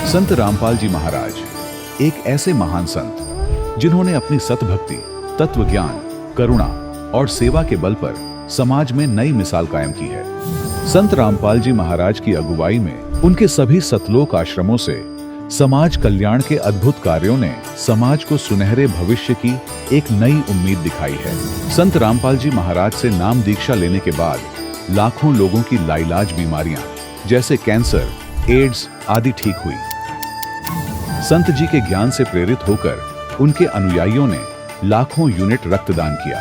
संत रामपाल जी महाराज एक ऐसे महान संत जिन्होंने अपनी सतभक्ति, तत्व ज्ञान, करुणा और सेवा के बल पर समाज में नई मिसाल कायम की है। संत रामपाल जी महाराज की अगुवाई में उनके सभी सतलोक आश्रमों से समाज कल्याण के अद्भुत कार्यों ने समाज को सुनहरे भविष्य की एक नई उम्मीद दिखाई है। संत रामपाल जी महाराज से नाम दीक्षा लेने के बाद लाखों लोगों की लाइलाज बीमारियां जैसे कैंसर, एड्स आदि ठीक हुई। संत जी के ज्ञान से प्रेरित होकर उनके अनुयायियों ने लाखों यूनिट रक्तदान किया।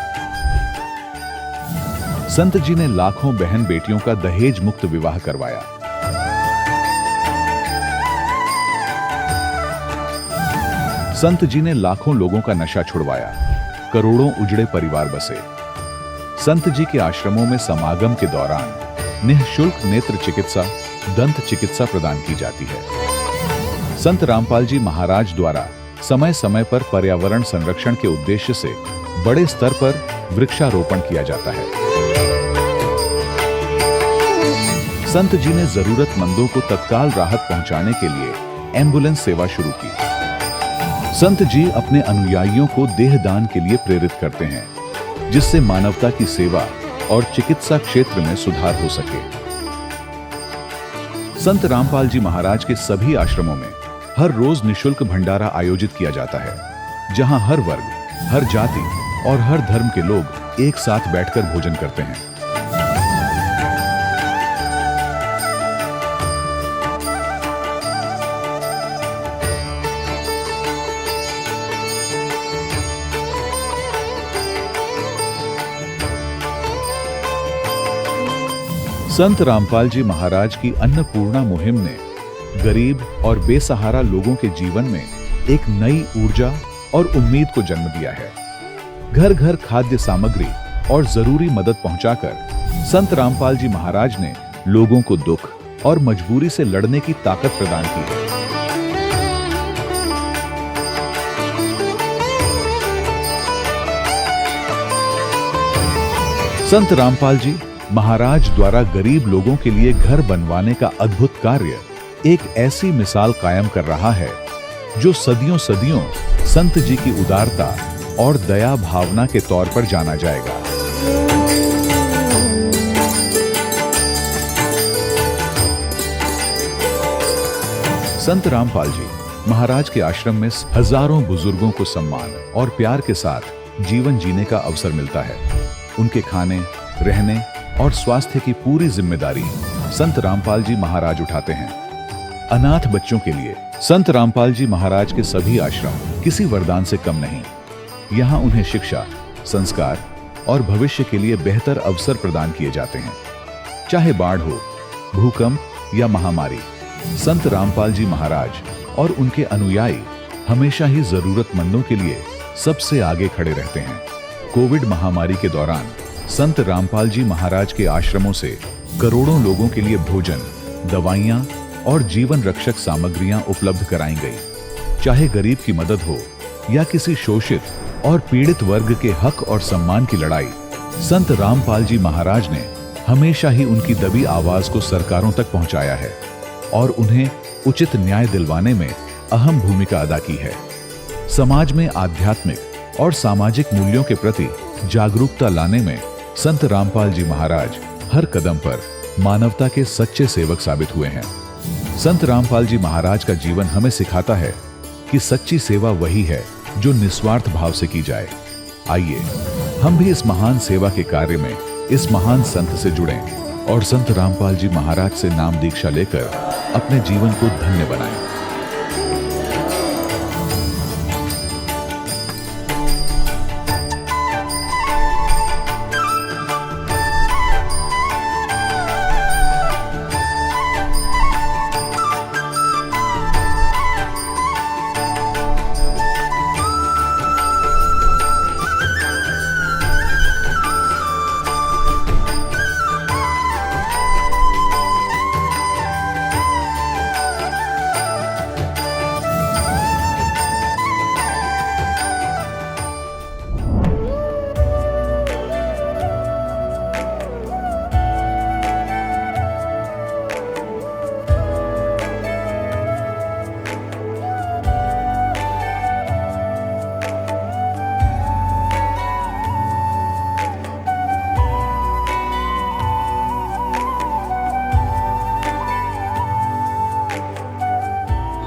संत जी ने लाखों बहन बेटियों का दहेज मुक्त विवाह करवाया। संत जी ने लाखों लोगों का नशा छुड़वाया, करोड़ों उजड़े परिवार बसे। संत जी के आश्रमों में समागम के दौरान निःशुल्क नेत्र चिकित्सा, दंत चिकित्सा प्रदान की जाती है। संत रामपाल जी महाराज द्वारा समय समय पर पर्यावरण संरक्षण के उद्देश्य से बड़े स्तर पर वृक्षारोपण किया जाता है। संत जी ने जरूरतमंदों को तत्काल राहत पहुंचाने के लिए एम्बुलेंस सेवा शुरू की। संत जी अपने अनुयायियों को देहदान के लिए प्रेरित करते हैं, जिससे मानवता की सेवा और चिकित्सा क्षेत्र में सुधार हो सके। संत रामपाल जी महाराज के सभी आश्रमों में हर रोज निःशुल्क भंडारा आयोजित किया जाता है, जहां हर वर्ग, हर जाति और हर धर्म के लोग एक साथ बैठकर भोजन करते हैं। संत रामपाल जी महाराज की अन्नपूर्णा मुहिम ने गरीब और बेसहारा लोगों के जीवन में एक नई ऊर्जा और उम्मीद को जन्म दिया है। घर घर खाद्य सामग्री और जरूरी मदद पहुंचाकर संत रामपाल जी महाराज ने लोगों को दुख और मजबूरी से लड़ने की ताकत प्रदान की है। संत रामपाल जी महाराज द्वारा गरीब लोगों के लिए घर बनवाने का अद्भुत कार्य एक ऐसी मिसाल कायम कर रहा है जो सदियों सदियों संत जी की उदारता और दया भावना के तौर पर जाना जाएगा। संत रामपाल जी महाराज के आश्रम में हजारों बुजुर्गों को सम्मान और प्यार के साथ जीवन जीने का अवसर मिलता है। उनके खाने, रहने और स्वास्थ्य की पूरी जिम्मेदारी संत रामपाल जी महाराज उठाते हैं। अनाथ बच्चों के लिए संत रामपाल जी महाराज के सभी आश्रम किसी वरदान से कम नहीं। यहाँ उन्हें शिक्षा, संस्कार और भविष्य के लिए बेहतर अवसर प्रदान किए जाते हैं। चाहे बाढ़ हो, भूकंप या महामारी, संत रामपाल जी महाराज और उनके अनुयायी हमेशा ही जरूरतमंदों के लिए सबसे आगे खड़े रहते हैं। कोविड महामारी के दौरान संत रामपाल जी महाराज के आश्रमों से करोड़ों लोगों के लिए भोजन, दवाइयां और जीवन रक्षक सामग्रियां उपलब्ध कराई गई। चाहे गरीब की मदद हो या किसी शोषित और पीड़ित वर्ग के हक और सम्मान की लड़ाई, संत रामपाल जी महाराज ने हमेशा ही उनकी दबी आवाज को सरकारों तक पहुंचाया है और उन्हें उचित न्याय दिलवाने में अहम भूमिका अदा की है। समाज में आध्यात्मिक और सामाजिक मूल्यों के प्रति जागरूकता लाने में संत रामपाल जी महाराज हर कदम पर मानवता के सच्चे सेवक साबित हुए हैं। संत रामपाल जी महाराज का जीवन हमें सिखाता है कि सच्ची सेवा वही है जो निस्वार्थ भाव से की जाए। आइए हम भी इस महान सेवा के कार्य में इस महान संत से जुड़ें और संत रामपाल जी महाराज से नाम दीक्षा लेकर अपने जीवन को धन्य बनाएं।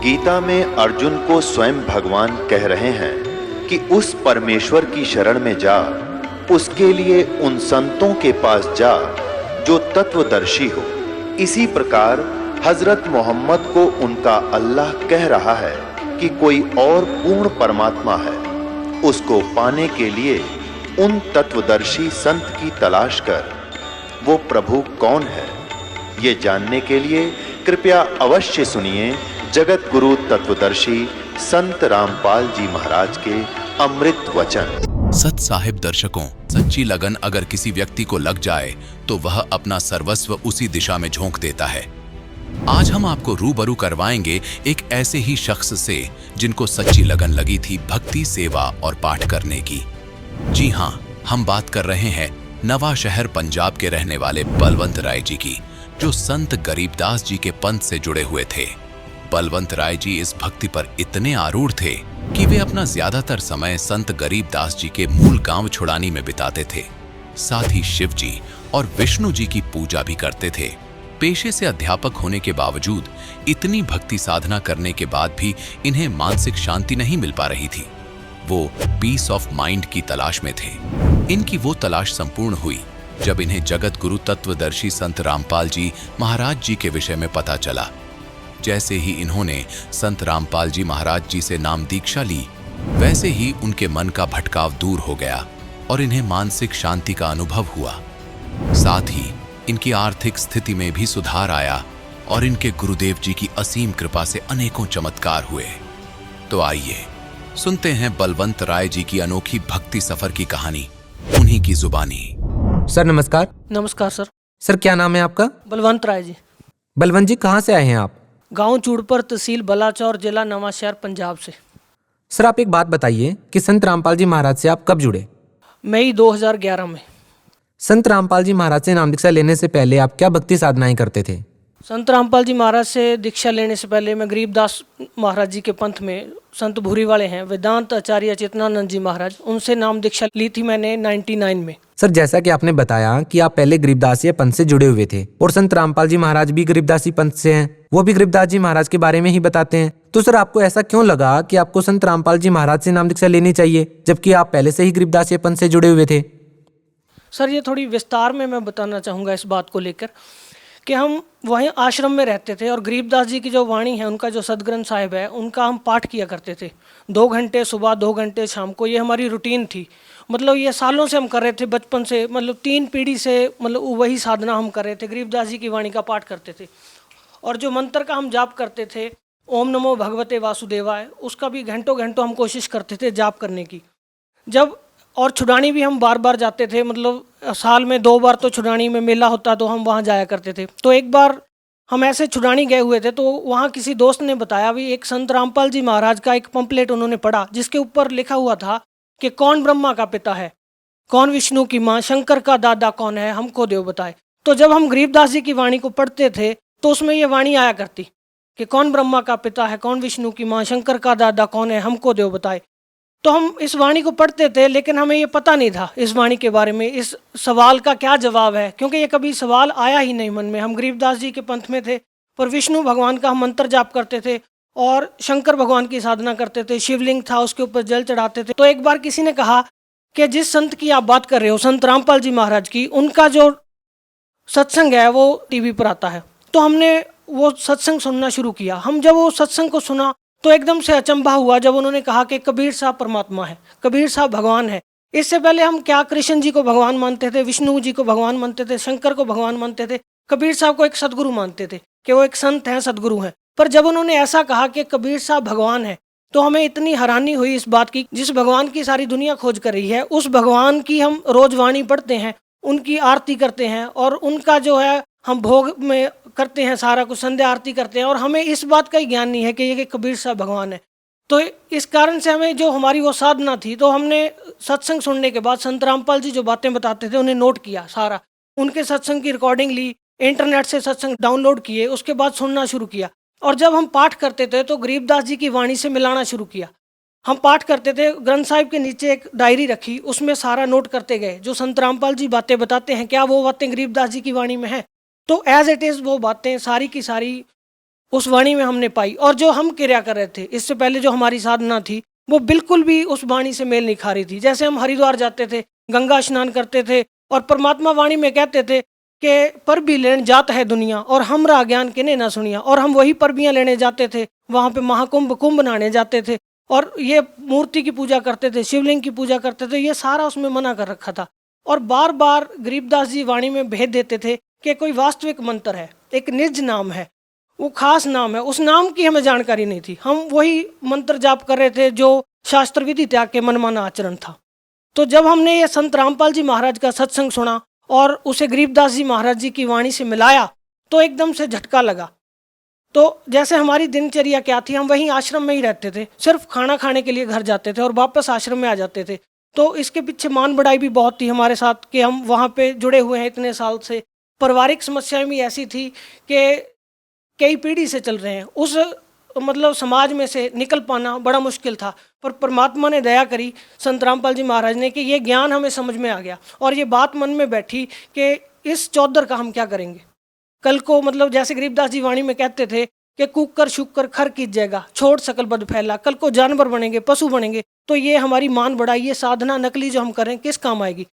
गीता में अर्जुन को स्वयं भगवान कह रहे हैं कि उस परमेश्वर की शरण में जा, उसके लिए उन संतों के पास जा जो तत्वदर्शी हो। इसी प्रकार हजरत मोहम्मद को उनका अल्लाह कह रहा है कि कोई और पूर्ण परमात्मा है, उसको पाने के लिए उन तत्वदर्शी संत की तलाश कर। वो प्रभु कौन है, ये जानने के लिए कृपया अवश्य सुनिए जगत गुरु तत्वदर्शी संत रामपाल जी महाराज के अमृत वचन। सत साहिब दर्शकों, सच्ची लगन अगर किसी व्यक्ति को लग जाए तो वह अपना सर्वस्व उसी दिशा में झोंक देता है। आज हम आपको रूबरू करवाएंगे एक ऐसे ही शख्स से जिनको सच्ची लगन लगी थी भक्ति, सेवा और पाठ करने की। जी हां, हम बात कर रहे हैं नवा शहर पंजाब के रहने वाले बलवंत राय जी की, जो संत गरीबदास जी के पंथ से जुड़े हुए थे। बलवंत राय जी इस भक्ति पर इतने आरूढ़ थे कि वे अपना ज्यादातर समय संत गरीबदास जी के मूल गांव छुड़ानी में बिताते थे। साथ ही शिव जी और विष्णु जी की पूजा भी करते थे। पेशे से अध्यापक होने के बावजूद इतनी भक्ति साधना करने के बाद भी इन्हें मानसिक शांति नहीं मिल पा रही थी। वो पीस ऑफ माइंड की तलाश में थे। इनकी वो तलाश संपूर्ण हुई जब इन्हें जगत गुरु तत्वदर्शी संत रामपाल जी महाराज जी के विषय में पता चला। जैसे ही इन्होंने संत रामपाल जी महाराज जी से नाम दीक्षा ली, वैसे ही उनके मन का भटकाव दूर हो गया और इन्हें मानसिक शांति का अनुभव हुआ। साथ ही इनकी आर्थिक स्थिति में भी सुधार आया और इनके गुरुदेव जी की असीम कृपा से अनेकों चमत्कार हुए। तो आइए सुनते हैं बलवंत राय जी की अनोखी भक्ति सफर की कहानी, उन्हीं की जुबानी। सर नमस्कार। नमस्कार सर। सर क्या नाम है आपका? बलवंत राय जी। बलवंत जी कहाँ से आए हैं आप? गांव चूड़पर, तहसील बलाचौर, जिला नवांशहर, पंजाब से। सर आप एक बात बताइए कि संत रामपाल जी महाराज से आप कब जुड़े? मई 2011 में। संत रामपाल जी महाराज से नाम दीक्षा लेने से पहले आप क्या भक्ति साधनाएं करते थे? संत रामपाल जी महाराज से दीक्षा लेने से पहले मैं गरीबदास महाराज जी के पंथ में, संत भूरी वाले हैं, वेदांत आचार्य चेतनानंद जी महाराज, उनसे नाम दीक्षा ली थी मैंने 99 में। सर जैसा कि आपने बताया कि आप पहले गरीबदासी पंथ से जुड़े हुए थे और संत रामपाल जी महाराज भी गरीबदासी पंथ से हैं, वो भी गरीबदास जी महाराज के बारे में ही बताते हैं। तो सर आपको ऐसा क्यों लगा कि आपको संत रामपाल जी महाराज से नाम दीक्षा लेनी चाहिए जबकि आप पहले से ही गरीबदासी पंथ से जुड़े हुए थे? सर ये थोड़ी विस्तार में मैं बताना चाहूँगा इस बात को लेकर कि हम वहीं आश्रम में रहते थे और गरीबदास जी की जो वाणी है, उनका जो सदग्रंथ साहिब है, उनका हम पाठ किया करते थे 2 घंटे सुबह, 2 घंटे शाम को। ये हमारी रूटीन थी। मतलब ये सालों से हम कर रहे थे, बचपन से, मतलब 3 पीढ़ी से, मतलब वही साधना हम कर रहे थे। गरीबदास जी की वाणी का पाठ करते थे और जो मंत्र का हम जाप करते थे, ओम नमो भगवते वासुदेवाय, उसका भी घंटों घंटों हम कोशिश करते थे जाप करने की। जब और छुड़ानी भी हम बार बार जाते थे, मतलब साल में 2 बार तो छुड़ानी में मेला होता तो हम वहाँ जाया करते थे। तो एक बार हम ऐसे छुड़ानी गए हुए थे तो वहाँ किसी दोस्त ने बताया भी एक संत रामपाल जी महाराज का एक पंपलेट उन्होंने पढ़ा जिसके ऊपर लिखा हुआ था कि कौन ब्रह्मा का पिता है, कौन विष्णु की माँ, शंकर का दादा कौन है, हमको देव बताए। तो जब हम गरीबदास जी की वाणी को पढ़ते थे तो उसमें ये वाणी आया करती कि कौन ब्रह्मा का पिता है, कौन विष्णु की माँ, शंकर का दादा कौन है, हमको देव बताए। तो हम इस वाणी को पढ़ते थे लेकिन हमें ये पता नहीं था इस वाणी के बारे में, इस सवाल का क्या जवाब है, क्योंकि ये कभी सवाल आया ही नहीं मन में। हम गरीबदास जी के पंथ में थे पर विष्णु भगवान का हम मंत्र जाप करते थे और शंकर भगवान की साधना करते थे, शिवलिंग था उसके ऊपर जल चढ़ाते थे। तो एक बार किसी ने कहा कि जिस संत की आप बात कर रहे हो, संत रामपाल जी महाराज की, उनका जो सत्संग है वो टीवी पर आता है। तो हमने वो सत्संग सुनना शुरू किया। हम जब वो सत्संग को सुना तो एकदम से अचंभा हुआ जब उन्होंने कहा कि कबीर साहब परमात्मा है, कबीर साहब भगवान है। इससे पहले हम क्या कृष्ण जी को भगवान मानते थे, विष्णु जी को भगवान मानते थे, शंकर को भगवान मानते थे, कबीर साहब को एक सदगुरु मानते थे कि वो एक संत हैं, सदगुरु हैं। पर जब उन्होंने ऐसा कहा कि कबीर साहब भगवान है तो हमें इतनी हैरानी हुई इस बात की, जिस भगवान की सारी दुनिया खोज कर रही है उस भगवान की हम रोज वाणी पढ़ते हैं, उनकी आरती करते हैं और उनका जो है हम भोग में करते हैं, सारा कुछ संध्या आरती करते हैं और हमें इस बात का ही ज्ञान नहीं है कि ये कबीर साहब भगवान है। तो इस कारण से हमें जो हमारी वो साधना थी, तो हमने सत्संग सुनने के बाद संत रामपाल जी जो बातें बताते थे उन्हें नोट किया, सारा उनके सत्संग की रिकॉर्डिंग ली, इंटरनेट से सत्संग डाउनलोड किए, उसके बाद सुनना शुरू किया। और जब हम पाठ करते थे तो गरीबदास जी की वाणी से मिलाना शुरू किया। हम पाठ करते थे, ग्रंथ साहिब के नीचे एक डायरी रखी, उसमें सारा नोट करते गए। जो संत रामपाल जी बातें बताते हैं क्या वो बातें गरीबदास जी की वाणी में है? तो एज इट इज़ वो बातें सारी की सारी उस वाणी में हमने पाई। और जो हम क्रिया कर रहे थे इससे पहले, जो हमारी साधना थी, वो बिल्कुल भी उस वाणी से मेल नहीं खा रही थी। जैसे हम हरिद्वार जाते थे, गंगा स्नान करते थे और परमात्मा वाणी में कहते थे कि पर भी लेन जात है दुनिया और हमरा ज्ञान किने ना सुनिया, और हम वही परबियाँ लेने जाते थे, वहाँ पे महाकुंभ कुंभ नहाने जाते थे और ये मूर्ति की पूजा करते थे, शिवलिंग की पूजा करते थे, ये सारा उसमें मना कर रखा था। और बार बार गरीबदास जी वाणी में भेद देते थे कि कोई वास्तविक मंत्र है, एक निज नाम है, वो खास नाम है, उस नाम की हमें जानकारी नहीं थी। हम वही मंत्र जाप कर रहे थे जो शास्त्र विधि त्याग के मनमाना आचरण था। तो जब हमने ये संत रामपाल जी महाराज का सत्संग सुना और उसे गरीबदास जी महाराज जी की वाणी से मिलाया तो एकदम से झटका लगा। तो जैसे हमारी दिनचर्या क्या थी, हम वहीं आश्रम में ही रहते थे, सिर्फ खाना खाने के लिए घर जाते थे और वापस आश्रम में आ जाते थे। तो इसके पीछे मान बढ़ाई भी बहुत थी हमारे साथ कि हम वहाँ पे जुड़े हुए हैं इतने साल से। पारिवारिक समस्याएं भी ऐसी थी कि कई पीढ़ी से चल रहे हैं, उस मतलब समाज में से निकल पाना बड़ा मुश्किल था। पर परमात्मा ने दया करी, संत रामपाल जी महाराज ने, कि ये ज्ञान हमें समझ में आ गया और ये बात मन में बैठी कि इस चौधर का हम क्या करेंगे कल को। मतलब जैसे गरीबदास जी वाणी में कहते थे कि कुकर शुकर खर कीजिएगा, छोड़ सकल बद फैला, कल को जानवर बनेंगे, पशु बनेंगे, तो ये हमारी मान बढ़ाई, ये साधना नकली जो हम करें किस काम आएगी।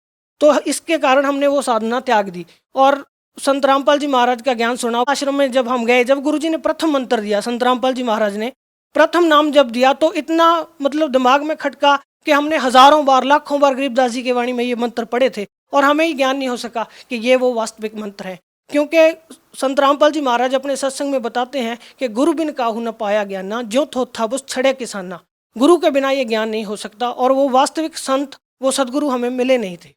तो इसके कारण हमने वो साधना त्याग दी और संत रामपाल जी महाराज का ज्ञान सुना। आश्रम में जब हम गए, जब गुरुजी ने प्रथम मंत्र दिया, संत रामपाल जी महाराज ने प्रथम नाम जब दिया, तो इतना मतलब दिमाग में खटका कि हमने हजारों बार, लाखों बार गरीबदास जी के वाणी में ये मंत्र पढ़े थे और हमें ही ज्ञान नहीं हो सका कि ये वो वास्तविक मंत्र है। क्योंकि संत रामपाल जी महाराज अपने सत्संग में बताते हैं कि गुरु बिन काहू न पाया ज्ञाना, जो थो था बुस छड़े किसाना। गुरु के बिना ये ज्ञान नहीं हो सकता और वो वास्तविक संत, वो सदगुरु हमें मिले नहीं थे।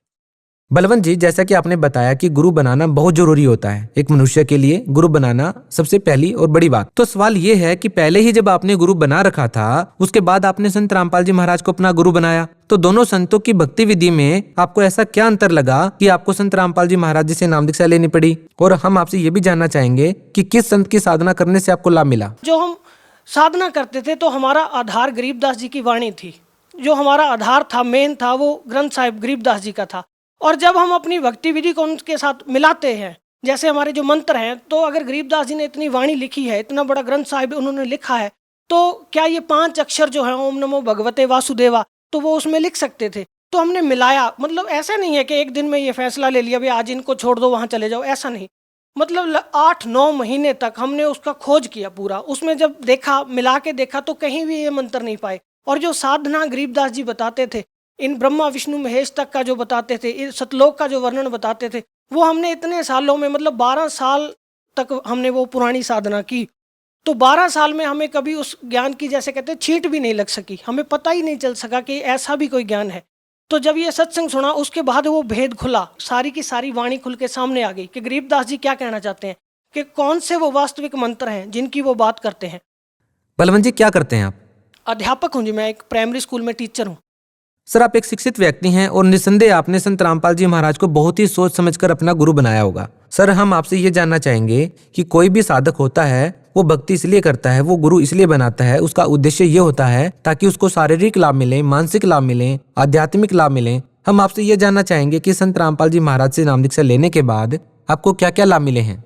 बलवंत जी, जैसा कि आपने बताया कि गुरु बनाना बहुत जरूरी होता है, एक मनुष्य के लिए गुरु बनाना सबसे पहली और बड़ी बात। तो सवाल ये है कि पहले ही जब आपने गुरु बना रखा था, उसके बाद आपने संत रामपाल जी महाराज को अपना गुरु बनाया, तो दोनों संतों की भक्ति विधि में आपको ऐसा क्या अंतर लगा कि आपको संत रामपाल जी महाराज जी से नाम दीक्षा लेनी पड़ी? और हम आपसे ये भी जानना चाहेंगे कि किस संत की साधना करने से आपको लाभ मिला? जो हम साधना करते थे तो हमारा आधार गरीबदास जी की वाणी थी, जो हमारा आधार था, मेन था, वो ग्रंथ साहिब गरीबदास जी का था। और जब हम अपनी भक्ति विधि को उनके साथ मिलाते हैं, जैसे हमारे जो मंत्र हैं, तो अगर गरीबदास जी ने इतनी वाणी लिखी है, इतना बड़ा ग्रंथ साहिब उन्होंने लिखा है, तो क्या ये 5 अक्षर जो है ओम नमो भगवते वासुदेवा, तो वो उसमें लिख सकते थे। तो हमने मिलाया, मतलब ऐसा नहीं है कि एक दिन में ये फैसला ले लिया भाई आज इनको छोड़ दो वहाँ चले जाओ, ऐसा नहीं। मतलब 8-9 महीने तक हमने उसका खोज किया पूरा। उसमें जब देखा, मिला के देखा, तो कहीं भी ये मंत्र नहीं पाए। और जो साधना गरीबदास जी बताते थे, इन ब्रह्मा विष्णु महेश तक का जो बताते थे, इन सतलोक का जो वर्णन बताते थे, वो हमने इतने सालों में, मतलब 12 साल तक हमने वो पुरानी साधना की। तो 12 साल में हमें कभी उस ज्ञान की, जैसे कहते हैं, छींट भी नहीं लग सकी, हमें पता ही नहीं चल सका कि ऐसा भी कोई ज्ञान है। तो जब ये सत्संग सुना, उसके बाद वो भेद खुला, सारी की सारी वाणी खुल के सामने आ गई कि गरीबदास जी क्या कहना चाहते हैं, कि कौन से वो वास्तविक मंत्र हैं जिनकी वो बात करते हैं। बलवंत जी, क्या करते हैं आप? अध्यापक हूँ जी, मैं एक प्राइमरी स्कूल में टीचर हूँ। सर, आप एक शिक्षित व्यक्ति हैं और निस्संदेह आपने संत रामपाल जी महाराज को बहुत ही सोच समझकर अपना गुरु बनाया होगा। सर, हम आपसे ये जानना चाहेंगे कि कोई भी साधक होता है, वो भक्ति इसलिए करता है, वो गुरु इसलिए बनाता है, उसका उद्देश्य ये होता है ताकि उसको शारीरिक लाभ मिले, मानसिक लाभ मिले, आध्यात्मिक लाभ मिले। हम आपसे ये जानना चाहेंगे कि संत रामपाल जी महाराज से नाम दीक्षा लेने के बाद आपको क्या क्या लाभ मिले हैं?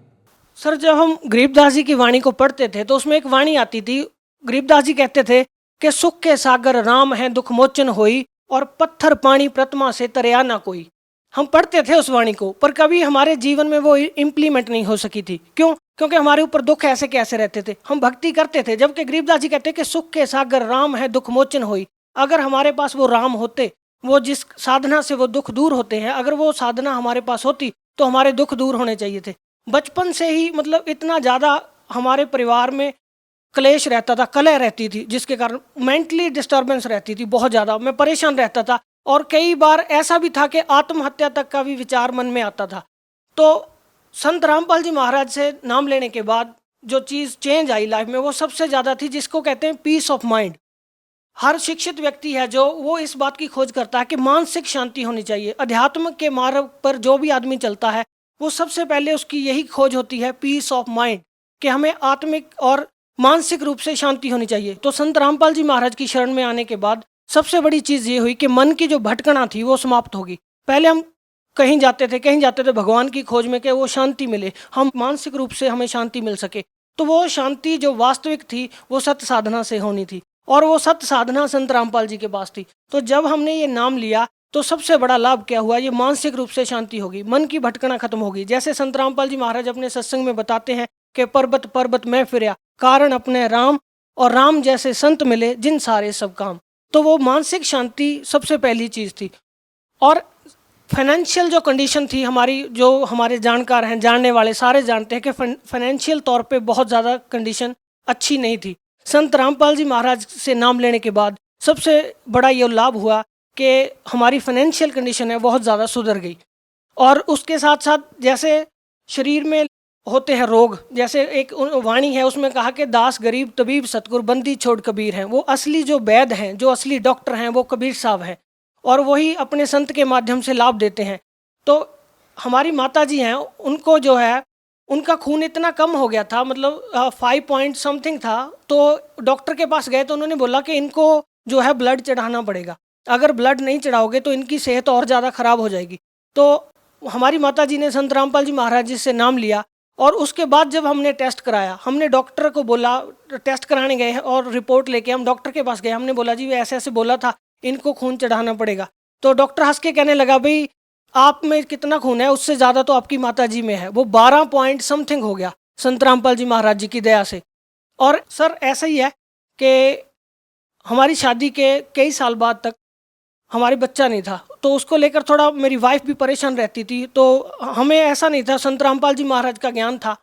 सर, जब हम गरीबदास जी की वाणी को पढ़ते थे तो उसमें एक वाणी आती थी, गरीबदास जी कहते थे कि सुख के सागर राम है दुख मोचन होई, और पत्थर पानी प्रतिमा से तरया ना कोई। हम पढ़ते थे उस वाणी को, पर कभी हमारे जीवन में वो इम्प्लीमेंट नहीं हो सकी थी। क्यों? क्योंकि हमारे ऊपर दुख ऐसे कैसे रहते थे। हम भक्ति करते थे, जबकि गरीबदास जी कहते कि सुख के सागर राम है दुख मोचन होई। अगर हमारे पास वो राम होते, वो जिस साधना से वो दुख दूर होते हैं, अगर वो साधना हमारे पास होती तो हमारे दुख दूर होने चाहिए थे। बचपन से ही मतलब इतना ज़्यादा हमारे परिवार में क्लेश रहता था, कलह रहती थी, जिसके कारण मेंटली डिस्टर्बेंस रहती थी बहुत ज़्यादा। मैं परेशान रहता था और कई बार ऐसा भी था कि आत्महत्या तक का भी विचार मन में आता था। तो संत रामपाल जी महाराज से नाम लेने के बाद जो चीज़ चेंज आई लाइफ में, वो सबसे ज़्यादा थी, जिसको कहते हैं पीस ऑफ माइंड। हर शिक्षित व्यक्ति है जो वो इस बात की खोज करता है कि मानसिक शांति होनी चाहिए। अध्यात्म के मार्ग पर जो भी आदमी चलता है, वो सबसे पहले उसकी यही खोज होती है, पीस ऑफ माइंड, कि हमें आत्मिक और मानसिक रूप से शांति होनी चाहिए। तो संत रामपाल जी महाराज की शरण में आने के बाद सबसे बड़ी चीज़ ये हुई कि मन की जो भटकना थी वो समाप्त होगी। पहले हम कहीं जाते थे भगवान की खोज में कि वो शांति मिले, हम मानसिक रूप से हमें शांति मिल सके। तो वो शांति जो वास्तविक थी वो सत्य साधना से होनी थी, और वो सत्य साधना संत रामपाल जी के पास थी। तो जब हमने ये नाम लिया तो सबसे बड़ा लाभ क्या हुआ, ये मानसिक रूप से शांति होगी, मन की भटकना खत्म होगी। जैसे संत रामपाल जी महाराज अपने सत्संग में बताते हैं कि पर्वत पर्वत में फिरया, कारण अपने राम, और राम जैसे संत मिले जिन सारे सब काम। तो वो मानसिक शांति सबसे पहली चीज़ थी। और फाइनेंशियल जो कंडीशन थी हमारी, जो हमारे जानकार हैं, जानने वाले सारे जानते हैं कि फाइनेंशियल तौर पे बहुत ज़्यादा कंडीशन अच्छी नहीं थी। संत रामपाल जी महाराज से नाम लेने के बाद सबसे बड़ा ये लाभ हुआ कि हमारी फाइनेंशियल कंडीशन है बहुत ज़्यादा सुधर गई। और उसके साथ साथ जैसे शरीर में होते हैं रोग, जैसे एक वाणी है उसमें कहा कि दास गरीब तबीब सतगुर बंदी छोड़ कबीर हैं। वो असली जो वैद्य हैं, जो असली डॉक्टर हैं, वो कबीर साहब हैं, और वही अपने संत के माध्यम से लाभ देते हैं। तो हमारी माता जी हैं, उनको जो है उनका खून इतना कम हो गया था, मतलब 5 पॉइंट समथिंग था। तो डॉक्टर के पास गए तो उन्होंने बोला कि इनको जो है ब्लड चढ़ाना पड़ेगा, अगर ब्लड नहीं चढ़ाओगे तो इनकी सेहत और ज़्यादा ख़राब हो जाएगी। तो हमारी माता जी ने संत रामपाल जी महाराज जी से नाम लिया, और उसके बाद जब हमने टेस्ट कराया, हमने डॉक्टर को बोला, टेस्ट कराने गए और रिपोर्ट लेके हम डॉक्टर के पास गए, हमने बोला जी ऐसे ऐसे बोला था, इनको खून चढ़ाना पड़ेगा। तो डॉक्टर हंस के कहने लगा, भाई आप में कितना खून है, उससे ज़्यादा तो आपकी माता जी में है। वो 12 पॉइंट समथिंग हो गया संत रामपाल जी महाराज जी की दया से। और सर ऐसा ही है कि हमारी शादी के कई साल बाद तक हमारे बच्चा नहीं था, तो उसको लेकर थोड़ा मेरी वाइफ भी परेशान रहती थी। तो हमें ऐसा नहीं था, संत रामपाल जी महाराज का ज्ञान था,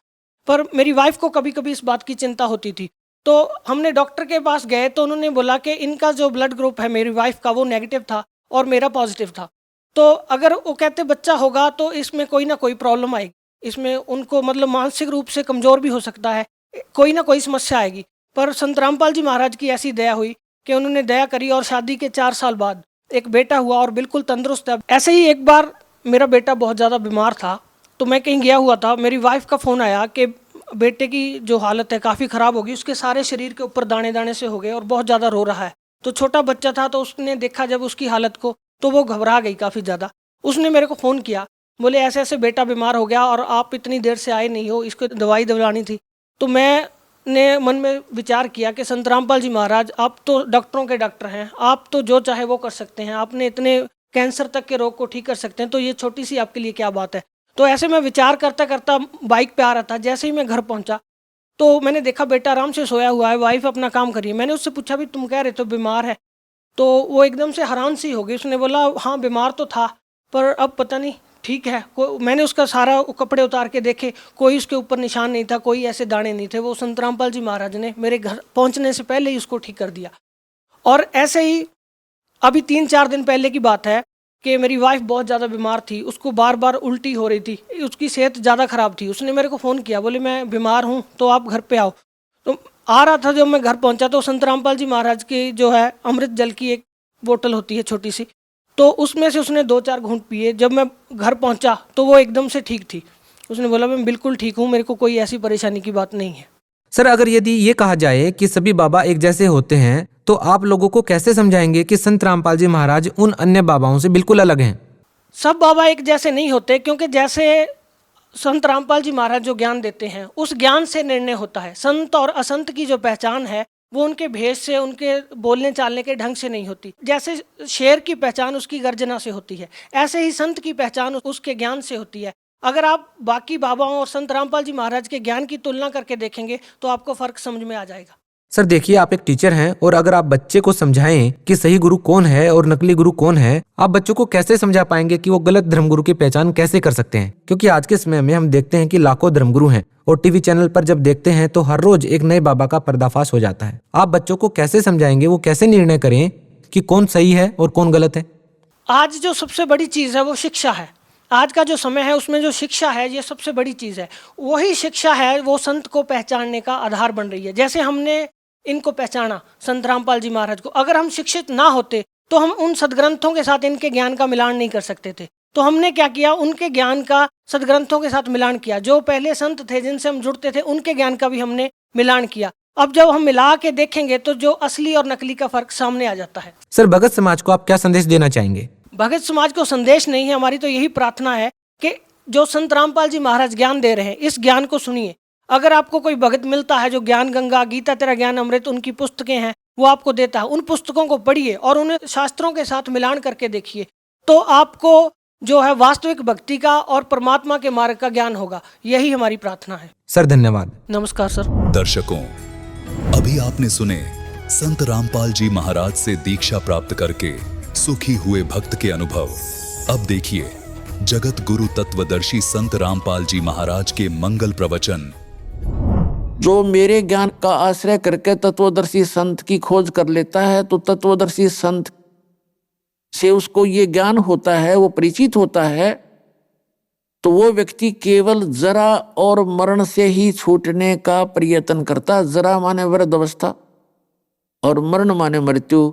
पर मेरी वाइफ को कभी कभी इस बात की चिंता होती थी। तो हमने डॉक्टर के पास गए तो उन्होंने बोला कि इनका जो ब्लड ग्रुप है मेरी वाइफ का वो नेगेटिव था और मेरा पॉजिटिव था। तो अगर वो कहते बच्चा होगा तो इसमें कोई ना कोई प्रॉब्लम आएगी, इसमें उनको मतलब मानसिक रूप से कमज़ोर भी हो सकता है, कोई ना कोई समस्या आएगी। पर संत रामपाल जी महाराज की ऐसी दया हुई कि उन्होंने दया करी, और शादी के 4 साल बाद एक बेटा हुआ और बिल्कुल तंदुरुस्त है। ऐसे ही एक बार मेरा बेटा बहुत ज़्यादा बीमार था, तो मैं कहीं गया हुआ था, मेरी वाइफ का फ़ोन आया कि बेटे की जो हालत है काफ़ी ख़राब होगी, उसके सारे शरीर के ऊपर दाने दाने से हो गए और बहुत ज़्यादा रो रहा है। तो छोटा बच्चा था, तो उसने देखा जब उसकी हालत को, तो वो घबरा गई काफ़ी ज़्यादा। उसने मेरे को फ़ोन किया, बोले ऐसे ऐसे बेटा बीमार हो गया और आप इतनी देर से आए नहीं हो, इसको दवाई दिलानी थी। तो मैंने मन में विचार किया कि संत रामपाल जी महाराज, आप तो डॉक्टरों के डॉक्टर हैं, आप तो जो चाहे वो कर सकते हैं, आपने इतने कैंसर तक के रोग को ठीक कर सकते हैं, तो ये छोटी सी आपके लिए क्या बात है। तो ऐसे मैं विचार करता करता बाइक पे आ रहा था। जैसे ही मैं घर पहुंचा तो मैंने देखा बेटा आराम से सोया हुआ है, वाइफ अपना काम कर रही है। मैंने उससे पूछा भी तुम कह रहे थे बीमार है, तो वो एकदम से हैरान सी हो गई। उसने बोला हाँ बीमार तो था, पर अब पता नहीं ठीक है। मैंने उसका सारा कपड़े उतार के देखे, कोई उसके ऊपर निशान नहीं था, कोई ऐसे दाने नहीं थे। वो संत रामपाल जी महाराज ने मेरे घर पहुंचने से पहले ही उसको ठीक कर दिया। और ऐसे ही अभी 3-4 दिन पहले की बात है कि मेरी वाइफ बहुत ज़्यादा बीमार थी, उसको बार बार उल्टी हो रही थी, उसकी सेहत ज़्यादा ख़राब थी। उसने मेरे को फ़ोन किया, बोले मैं बीमार हूँ तो आप घर पे आओ। तो आ रहा था, जब मैं घर पहुँचा तो संत रामपाल जी महाराज की जो है अमृत जल की एक बोतल होती है छोटी सी, तो उसमें से उसने 2-4 घूंट पिए। जब मैं घर पहुँचा तो वो एकदम से ठीक थी। उसने बोला मैं बिल्कुल ठीक हूँ, मेरे को कोई ऐसी परेशानी की बात नहीं है। सर, अगर यदि ये कहा जाए कि सभी बाबा एक जैसे होते हैं, तो आप लोगों को कैसे समझाएंगे कि संत रामपाल जी महाराज उन अन्य बाबाओं से बिल्कुल अलग हैं? सब बाबा एक जैसे नहीं होते, क्योंकि जैसे संत रामपाल जी महाराज जो ज्ञान देते हैं उस ज्ञान से निर्णय होता है। संत और असंत की जो पहचान है वो उनके भेष से, उनके बोलने चालने के ढंग से नहीं होती। जैसे शेर की पहचान उसकी गर्जना से होती है, ऐसे ही संत की पहचान उसके ज्ञान से होती है। अगर आप बाकी बाबाओं और संत रामपाल जी महाराज के ज्ञान की तुलना करके देखेंगे तो आपको फर्क समझ में आ जाएगा। सर देखिए, आप एक टीचर हैं, और अगर आप बच्चे को समझाएं कि सही गुरु कौन है और नकली गुरु कौन है, आप बच्चों को कैसे समझा पाएंगे कि वो गलत धर्मगुरु की पहचान कैसे कर सकते हैं? क्योंकि आज के समय में हम देखते हैं कि लाखों धर्मगुरु हैं, और टीवी चैनल पर जब देखते हैं तो हर रोज एक नए बाबा का पर्दाफाश हो जाता है। आप बच्चों को कैसे समझाएंगे, वो कैसे निर्णय करें कि कौन सही है और कौन गलत है? आज जो सबसे बड़ी चीज़ है वो शिक्षा है। आज का जो समय है उसमें जो शिक्षा है ये सबसे बड़ी चीज़ है। वही शिक्षा है वो संत को पहचानने का आधार बन रही है। जैसे हमने इनको पहचाना संत रामपाल जी महाराज को, अगर हम शिक्षित ना होते तो हम उन सदग्रंथों के साथ इनके ज्ञान का मिलान नहीं कर सकते थे। तो हमने क्या किया, उनके ज्ञान का सदग्रंथों के साथ मिलान किया। जो पहले संत थे जिनसे हम जुड़ते थे उनके ज्ञान का भी हमने मिलान किया। अब जब हम मिला के देखेंगे तो जो असली और नकली का फर्क सामने आ जाता है। सर, भगत समाज को आप क्या संदेश देना चाहेंगे? भगत समाज को संदेश नहीं है, हमारी तो यही प्रार्थना है कि जो संत रामपाल जी महाराज ज्ञान दे रहे हैं इस ज्ञान को सुनिए। अगर आपको कोई भगत मिलता है जो ज्ञान गंगा, गीता तेरा ज्ञान अमृत उनकी पुस्तकें हैं वो आपको देता है, उन पुस्तकों को पढ़िए और उन्हें शास्त्रों के साथ मिलान करके देखिए, तो आपको जो है वास्तविक भक्ति का और परमात्मा के मार्ग का ज्ञान होगा। यही हमारी प्रार्थना है। सर धन्यवाद। नमस्कार सर। दर्शकों, अभी आपने सुने संत रामपाल जी महाराज से दीक्षा प्राप्त करके सुखी हुए भक्त के अनुभव। अब देखिए जगत गुरु तत्वदर्शी संत रामपाल जी महाराज के मंगल प्रवचन। जो मेरे ज्ञान का आश्रय करके तत्वदर्शी संत की खोज कर लेता है, तो तत्वदर्शी संत से उसको ये ज्ञान होता है, वो परिचित होता है, तो वो व्यक्ति केवल जरा और मरण से ही छूटने का प्रयत्न करता। जरा माने वृद्ध अवस्था और मरण माने मृत्यु,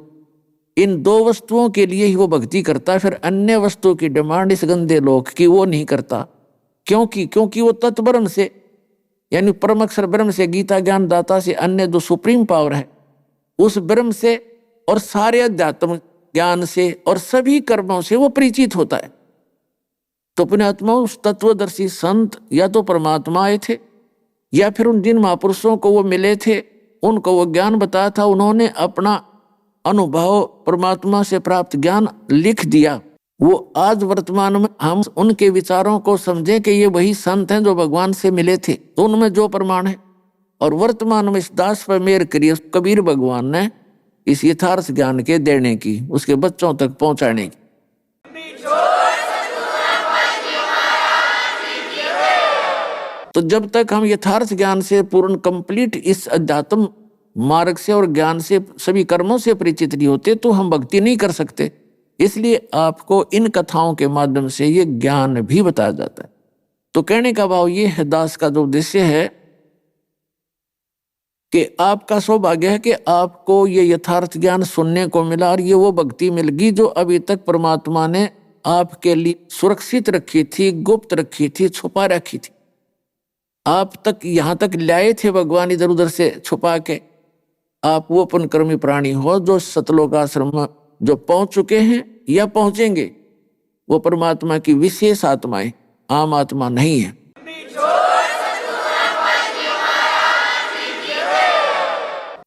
इन दो वस्तुओं के लिए ही वो भक्ति करता। फिर अन्य वस्तुओं की डिमांड इस गंदे लोक की वो नहीं करता। क्योंकि वो तत्ब्रह्म से यानी परम अक्षर ब्रह्म से, गीता ज्ञान दाता से, अन्य जो सुप्रीम पावर है उस ब्रह्म से और सारे अध्यात्म ज्ञान से और सभी कर्मों से वो परिचित होता है। तो पुण्यात्मा उस तत्वदर्शी संत या तो परमात्मा आए थे या फिर उन जिन महापुरुषों को वो मिले थे उनको वो ज्ञान बताया था, उन्होंने अपना अनुभव परमात्मा से प्राप्त ज्ञान लिख दिया। वो आज वर्तमान में हम उनके विचारों को समझें कि ये वही संत हैं जो भगवान से मिले थे, तो उनमें जो प्रमाण है। और वर्तमान में इस दास पर मेहर करिए कबीर भगवान ने इस यथार्थ ज्ञान के देने की, उसके बच्चों तक पहुंचाने की। तो जब तक हम यथार्थ ज्ञान से पूर्ण कंप्लीट इस अध्यात्म मार्ग से और ज्ञान से सभी कर्मों से परिचित नहीं होते तो हम भक्ति नहीं कर सकते। इसलिए आपको इन कथाओं के माध्यम से ये ज्ञान भी बताया जाता है। तो कहने का भाव ये है, दास का जो उद्देश्य है कि आपका सौभाग्य है कि आपको ये यथार्थ ज्ञान सुनने को मिला और ये वो भक्ति मिल गई जो अभी तक परमात्मा ने आपके लिए सुरक्षित रखी थी, गुप्त रखी थी, छुपा रखी थी। आप तक यहाँ तक लाए थे भगवान इधर उधर से छुपा के। आप वो पुण्यकर्मी प्राणी हो जो सतलोक आश्रम में जो पहुंच चुके हैं या पहुंचेंगे, वो परमात्मा की विशेष आत्माएं, आम आत्मा नहीं है।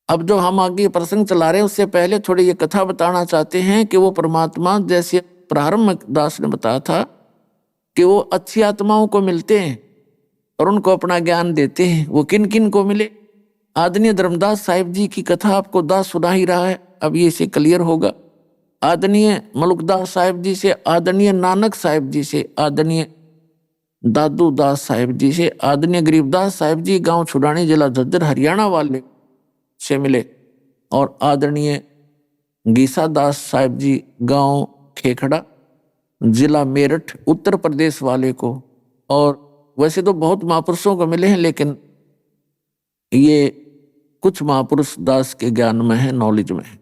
अब जो हम आगे प्रसंग चला रहे हैं उससे पहले थोड़ी ये कथा बताना चाहते हैं कि वो परमात्मा जैसे प्रारंभ में दास ने बताया था कि वो अच्छी आत्माओं को मिलते हैं और उनको अपना ज्ञान देते हैं। वो किन किन को मिले? आदरणीय धर्मदास साहिब जी की कथा आपको दास सुना ही रहा है, अब ये इसे क्लियर होगा। आदरणीय मलुकदास साहिब जी से, आदरणीय नानक साहिब जी से, आदरणीय दादू दास साहिब जी से, आदरणीय गरीबदास साहिब जी गांव छुड़ानी जिला झज्जर हरियाणा वाले से मिले, और आदरणीय गीसा दास साहिब जी गांव खेखड़ा जिला मेरठ उत्तर प्रदेश वाले को। और वैसे तो बहुत महापुरुषों को मिले हैं, लेकिन ये कुछ महापुरुष दास के ज्ञान में है, नॉलेज में है,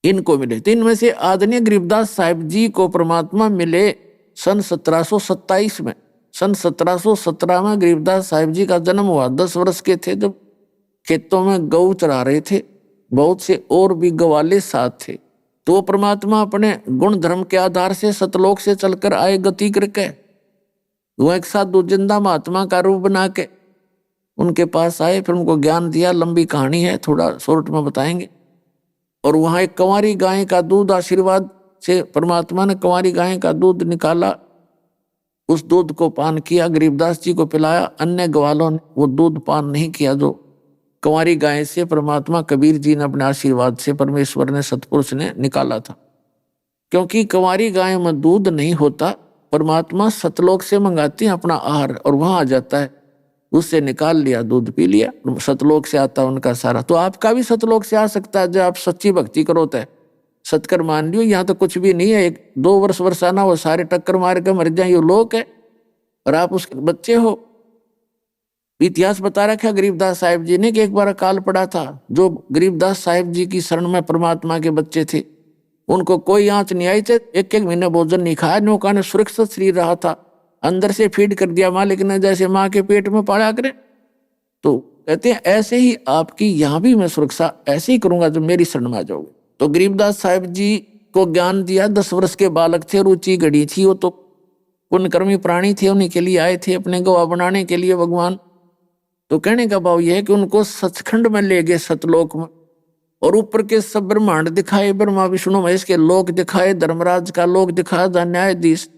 इनको मिले। तो इनमें से आदरणीय गरीबदास साहिब जी को परमात्मा मिले सन 1727 में। सन 1717 में गरीबदास साहिब जी का जन्म हुआ। 10 वर्ष के थे जब खेतों में गऊ चरा रहे थे, बहुत से और भी गवाले साथ थे। तो वो परमात्मा अपने गुण धर्म के आधार से सतलोक से चलकर आए गति करके। वो एक साधु जिंदा महात्मा का रूप बना के उनके पास आए, फिर उनको ज्ञान दिया। लंबी कहानी है, थोड़ा शॉर्ट में बताएंगे। और वहाँ एक कंवारी गाय का दूध, आशीर्वाद से परमात्मा ने कंवारी गाय का दूध निकाला, उस दूध को पान किया, गरीबदास जी को पिलाया। अन्य ग्वालों ने वो दूध पान नहीं किया जो कंवारी गाय से परमात्मा कबीर जी ने अपने आशीर्वाद से, परमेश्वर ने, सतपुरुष ने निकाला था। क्योंकि कंवारी गाय में दूध नहीं होता, परमात्मा सतलोक से मंगाते हैं अपना आहार और वहां आ जाता है, उससे निकाल लिया, दूध पी लिया, सतलोक से आता उनका सारा। तो आपका भी सतलोक से आ सकता है जब आप सच्ची भक्ति करो। तो सतकर मान लियो, यहाँ तो कुछ भी नहीं है। 1-2 वर्ष वर्षाना वो सारे टक्कर मार के मर जाए, ये लोक है और आप उसके बच्चे हो। इतिहास बता रखा गरीबदास साहिब जी ने कि एक बार अकाल पड़ा था। जो गरीबदास साहिब जी की शरण में परमात्मा के बच्चे थे उनको कोई आंच नहीं आई थे, 1-1 महीने भोजन नहीं खाया। नौका ने सुरक्षित शरीर रहा था, अंदर से फीड कर दिया मालिक ने, जैसे माँ के पेट में पाला करे। तो कहते हैं ऐसे ही आपकी यहाँ भी मैं सुरक्षा ऐसे ही करूंगा जब मेरी शरण में आ जाओगे। तो गरीबदास साहिब जी को ज्ञान दिया। 10 वर्ष के बालक थे, रुचि घड़ी थी, वो तो पुण्यकर्मी प्राणी थे, उन्हीं के लिए आए थे अपने गवाह बनाने के लिए भगवान। तो कहने का भाव यह है कि उनको सचखंड में ले गए, सतलोक में, और ऊपर के सब ब्रह्मांड दिखाए, ब्रह्मा विष्णु महेश के लोक दिखाए, धर्मराज का लोक दिखाया, जहाँ न्यायाधीश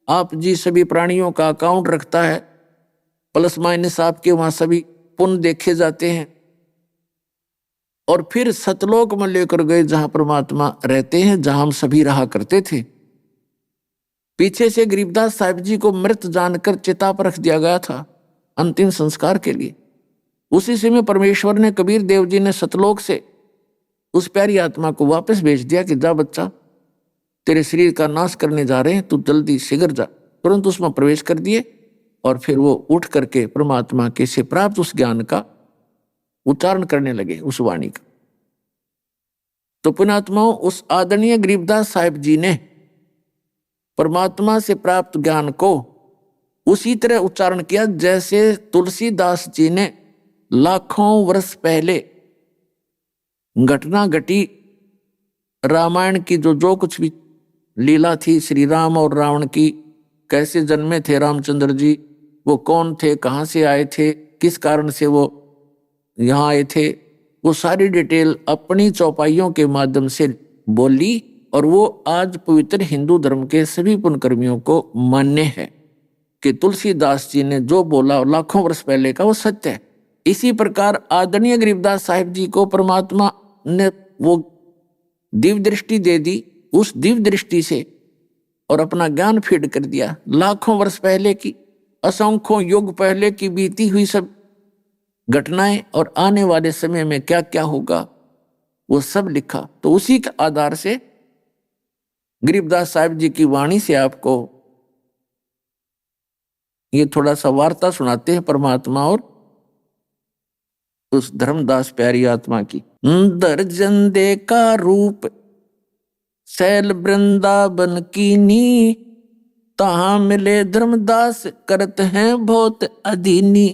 आप जी सभी प्राणियों का अकाउंट रखता है, प्लस माइनस आपके वहां सभी पुण्य देखे जाते हैं। और फिर सतलोक में लेकर गए जहां परमात्मा रहते हैं, जहां हम सभी रहा करते थे। पीछे से गरीबदास साहिब जी को मृत जानकर चिता पर रख दिया गया था अंतिम संस्कार के लिए। उसी समय परमेश्वर ने, कबीर देव जी ने सतलोक से उस प्यारी आत्मा को वापस भेज दिया कि जा बच्चा, तेरे शरीर का नाश करने जा रहे हैं, तू जल्दी शीघ्र जा। तुरंत उसमें प्रवेश कर दिए और फिर वो उठ करके परमात्मा के से प्राप्त उस ज्ञान का उच्चारण करने लगे, उस वाणी का। तो पुण्यात्माओं, उस आदरणीय गरीबदास साहिब जी ने परमात्मा से प्राप्त ज्ञान को उसी तरह उच्चारण किया जैसे तुलसीदास जी ने लाखों वर्ष पहले घटना घटी, रामायण की जो कुछ भी लीला थी, श्री राम और रावण की, कैसे जन्मे थे रामचंद्र जी, वो कौन थे, कहाँ से आए थे, किस कारण से वो यहाँ आए थे, वो सारी डिटेल अपनी चौपाइयों के माध्यम से बोली। और वो आज पवित्र हिंदू धर्म के सभी पुण्यकर्मियों को मान्य है कि तुलसीदास जी ने जो बोला लाखों वर्ष पहले का वो सत्य है। इसी प्रकार आदरणीय गरीबदास साहिब जी को परमात्मा ने वो दिव्य दृष्टि दे दी, उस दिव्य दृष्टि से और अपना ज्ञान फीड कर दिया। लाखों वर्ष पहले की, असंख्यों युग पहले की बीती हुई सब घटनाएं और आने वाले समय में क्या क्या होगा वो सब लिखा। तो उसी के आधार से गरीबदास साहिब जी की वाणी से आपको ये थोड़ा सा वार्ता सुनाते हैं परमात्मा और उस धर्मदास प्यारी आत्मा की। दर्जन दे का रूप शैल वृंदावन कीनी, तहां मिले धर्मदास करत हैं बहुत अधीनी।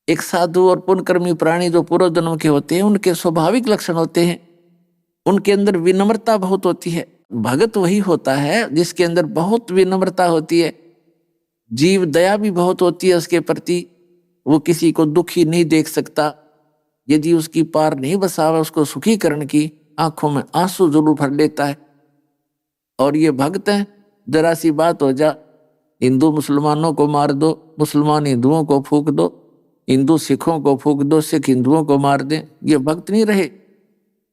एक साधु और पुण्यकर्मी प्राणी जो पूर्व जन्म के होते हैं, उनके स्वाभाविक लक्षण होते हैं, उनके अंदर विनम्रता बहुत होती है। भगत वही होता है जिसके अंदर बहुत विनम्रता होती है, जीव दया भी बहुत होती है उसके प्रति, वो किसी को दुखी नहीं देख सकता। यदि उसकी पार नहीं बसावा उसको सुखीकरण की, आंखों में आंसू जरूर भर लेता है। और ये भक्त है, जरा सी बात हो जा, हिंदू मुसलमानों को मार दो, मुसलमान हिंदुओं को फूंक दो, हिंदू सिखों को फूंक दो, सिख हिंदुओं को मार दें, ये भक्त नहीं रहे।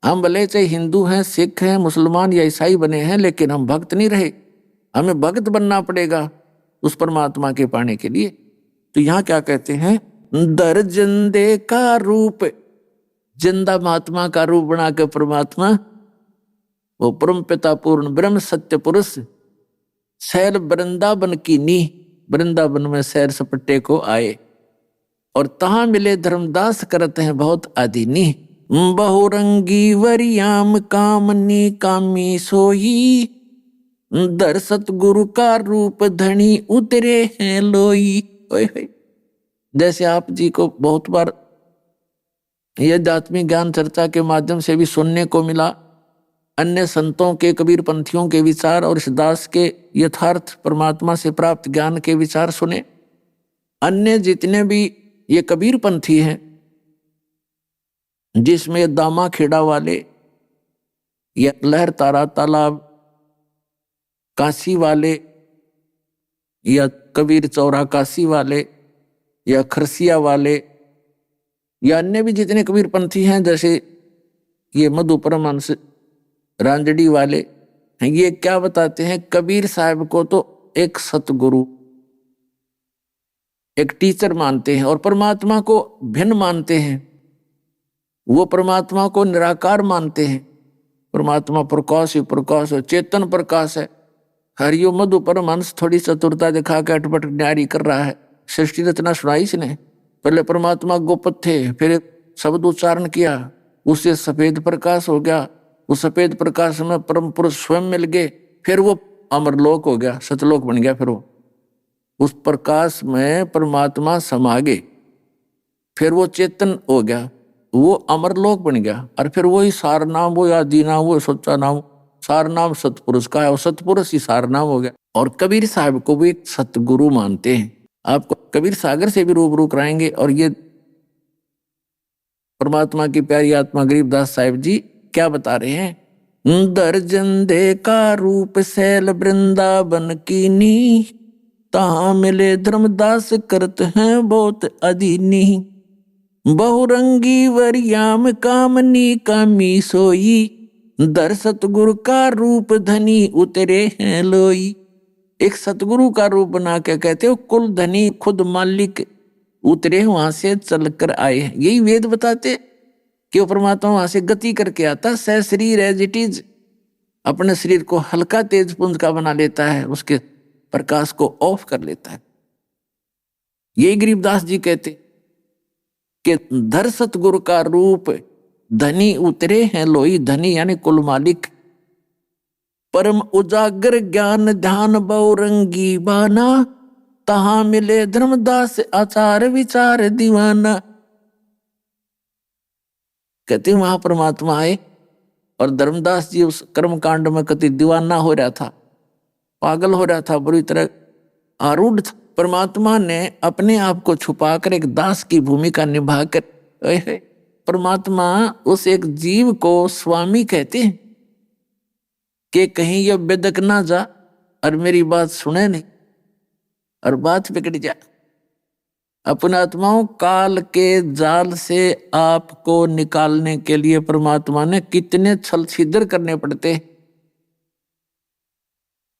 हम भले चाहे हिंदू हैं, सिख हैं, मुसलमान या ईसाई बने हैं, लेकिन हम भक्त नहीं रहे। हमें भक्त बनना पड़ेगा उस परमात्मा के पाने के लिए। तो यहाँ क्या कहते हैं, दर्जन दे का रूप, जिंदा महात्मा का रूप बना के परमात्मा, वो परम पिता पूर्ण ब्रह्म सत्य पुरुष शैल वृंदावन की नी, वृंदावन में सैर सपट्टे को आए और तहां मिले धर्मदास करते हैं बहुत अधीनी। बहुरंगी वरियाम कामनी कामी सोई, दर सतगुरु का रूप धनी उतरे हैं लोई। जैसे आप जी को बहुत बार यह आध्यात्मिक ज्ञान चर्चा के माध्यम से भी सुनने को मिला, अन्य संतों के, कबीर पंथियों के विचार और इस दास के यथार्थ परमात्मा से प्राप्त ज्ञान के विचार सुने। अन्य जितने भी ये कबीर पंथी हैं, जिसमें दामा खेड़ा वाले या लहर तारा तालाब काशी वाले या कबीर चौरा काशी वाले या खरसिया वाले या अन्य भी जितने कबीर पंथी हैं, जैसे ये मधु परमहंस रांजड़ी वाले, ये क्या बताते हैं, कबीर साहब को तो एक सतगुरु, एक टीचर मानते हैं और परमात्मा को भिन्न मानते हैं। वो परमात्मा को निराकार मानते हैं। परमात्मा प्रकाश ही प्रकाश है, चेतन प्रकाश है। हरियो मधु परमहंस थोड़ी चतुरता दिखा के अटपट न्यारी कर रहा है। सृष्टि रचना सुनाई इसने, पहले परमात्मा गोपत थे, फिर शब्द उच्चारण किया, उससे सफेद प्रकाश हो गया, उस सफेद प्रकाश में परम पुरुष स्वयं मिल गए, फिर वो अमरलोक हो गया, सतलोक बन गया। फिर वो उस प्रकाश में परमात्मा समा गए, फिर वो चेतन हो गया, वो अमरलोक बन गया। और फिर वही सार नाम, वो आदि नाम, वो सच्चा नाम, सारनाम सतपुरुष का है और सतपुरुष ही सारनाम हो गया। और कबीर साहब को भी एक सतगुरु मानते हैं। आपको कबीर सागर से भी रूबरू कराएंगे। और ये परमात्मा की प्यारी आत्मा गरीबदास साहिब जी क्या बता रहे हैं? दर्जन दे का रूप सैल वृंदावन की नी, तहां मिले धर्मदास करत हैं बहुत अधीनी। बहुरंगी वरियाम कामनी कामी सोई, दर सतगुरु का रूप धनी उतरे हैं लोई। एक सतगुरु का रूप बना के कहते हो कुल धनी खुद मालिक उतरे वहां से चलकर आए हैं। यही वेद बताते कि वो परमात्मा वहां से गति करके आता, सह शरीर एज इट इज, अपने शरीर को हल्का तेज पुंज का बना लेता है, उसके प्रकाश को ऑफ कर लेता है। यही गरीबदास जी कहते कि धर सतगुरु का रूप धनी उतरे हैं लोई। धनी यानी कुल मालिक। परम उजागर ज्ञान ध्यान बहुरंगी बाना, तहां मिले धर्मदास आचार विचार दीवाना। कहते वहां परमात्मा आए और धर्मदास जी उस कर्म कांड में कति दीवाना हो रहा था, पागल हो रहा था, बुरी तरह आरूढ़ था। परमात्मा ने अपने आप को छुपाकर एक दास की भूमिका निभाकर, परमात्मा उस एक जीव को स्वामी कहते हैं कि कहीं ये बेदक ना जा और मेरी बात सुने नहीं और बात बिगड़ जा। अपने आत्माओं काल के जाल से आपको निकालने के लिए परमात्मा ने कितने छल छिद्र करने पड़ते।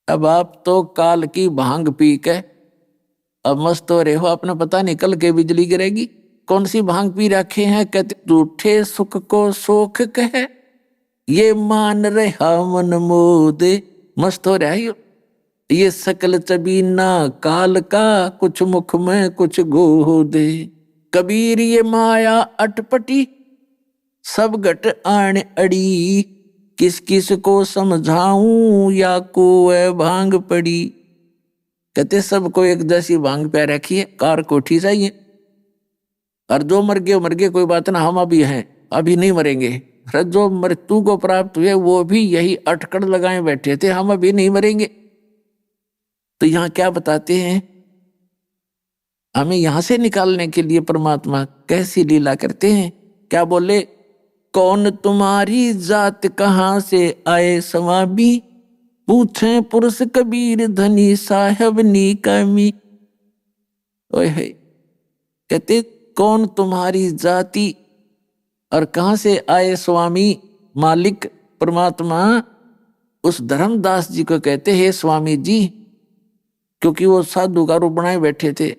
अब आप तो काल की भांग पी के अब मस्त हो रहे हो, अपना पता नहीं कल के बिजली गिरेगी। कौन सी भांग पी रखे हैं? कहते झूठे सुख को सुख कहे, ये मान रहा मन मोद। मस्त हो रहा है ये सकल चबीना काल का, कुछ मुख में कुछ गोद। कबीर ये माया अटपटी, सब घट आण अड़ी, किस किस को समझाऊं या को भांग पड़ी। कहते सबको एक जैसी भांग पे रखी है, कार कोठी चाहिए। और जो मर गए कोई बात ना, हम अभी हैं, अभी नहीं मरेंगे। जो मृत्यु को प्राप्त हुए वो भी यही अटकड़ लगाए बैठे थे, हम अभी नहीं मरेंगे। तो यहाँ क्या बताते हैं? हमें यहां से निकालने के लिए परमात्मा कैसी लीला करते हैं। क्या बोले? कौन तुम्हारी जात कहां से आए स्वामी, पूछे पुरुष कबीर धनी साहब नी कामी। ओए कहते कौन तुम्हारी जाति और कहां से आए स्वामी, मालिक परमात्मा उस धर्मदास जी को कहते हैं स्वामी जी, क्योंकि वो साधु का रूप बनाए बैठे थे।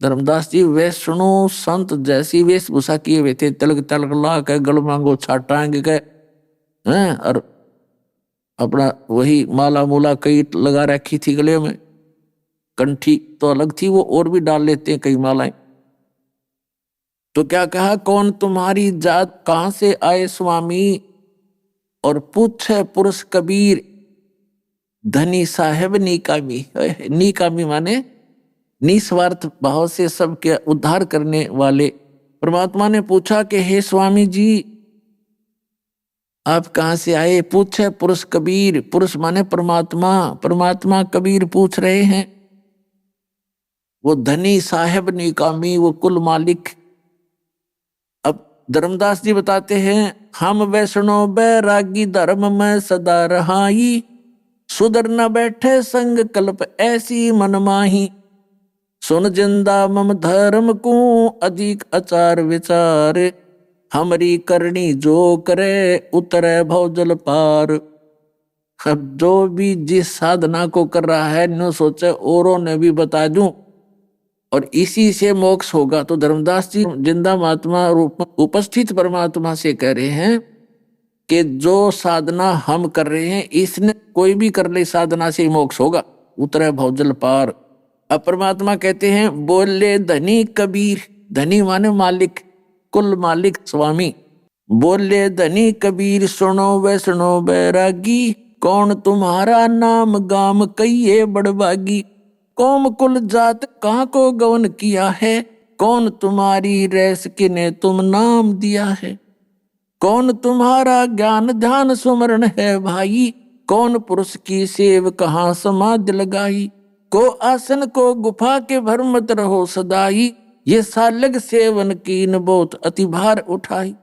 धर्मदास जी वैष्णो संत जैसी वेशभूषा किए हुए थे, तिलक तलक ला के गल मांगो छाटांग के हैं, और अपना वही माला मूला कई लगा रखी थी गले में। कंठी तो अलग थी, वो और भी डाल लेते हैं कई मालाएं। तो क्या कहा? कौन तुम्हारी जात कहां से आए स्वामी, और पूछे पुरुष कबीर धनी साहेब नीकामी। नीकामी माने निस्वार्थ भाव से सबके उद्धार करने वाले। परमात्मा ने पूछा कि हे स्वामी जी आप कहां से आए? पूछे पुरुष कबीर, पुरुष माने परमात्मा, परमात्मा कबीर पूछ रहे हैं। वो धनी साहेब नीकामी, वो कुल मालिक। अब धर्मदास जी बताते हैं हम वैष्णो बैरागी धर्म में सदा रहाई, सुधर न बैठे संग कल्प ऐसी मन माही, सुन जिंदा मम धर्म को अधिक आचार विचार, हमरी करनी जो करे उतरे भवजल पार। अब जो भी जिस साधना को कर रहा है नो सोचे औरों ने भी बता दूं और इसी से मोक्ष होगा। तो धर्मदास जी जिंदा महात्मा रूप में उपस्थित परमात्मा से कह रहे हैं कि जो साधना हम कर रहे हैं इसने कोई भी कर ले साधना से मोक्ष होगा, उतरे भवजल पार। अब परमात्मा कहते हैं बोले धनी कबीर, धनी माने मालिक, कुल मालिक स्वामी। बोले धनी कबीर सुनो वैष्णो बैरागी, कौन तुम्हारा नाम गाम कहिए बड़बागी, कौम कुल जात कहाँ को गवन किया है, कौन तुम्हारी रैस किने तुम नाम दिया है। कौन तुम्हारा ज्ञान ध्यान सुमरण है भाई, कौन पुरुष की सेव कहाँ समाधि लगाई। को आसन को गुफा के भर मत रहो सदाई, ये सालग सेवन कीन बहुत अति भार उठाई।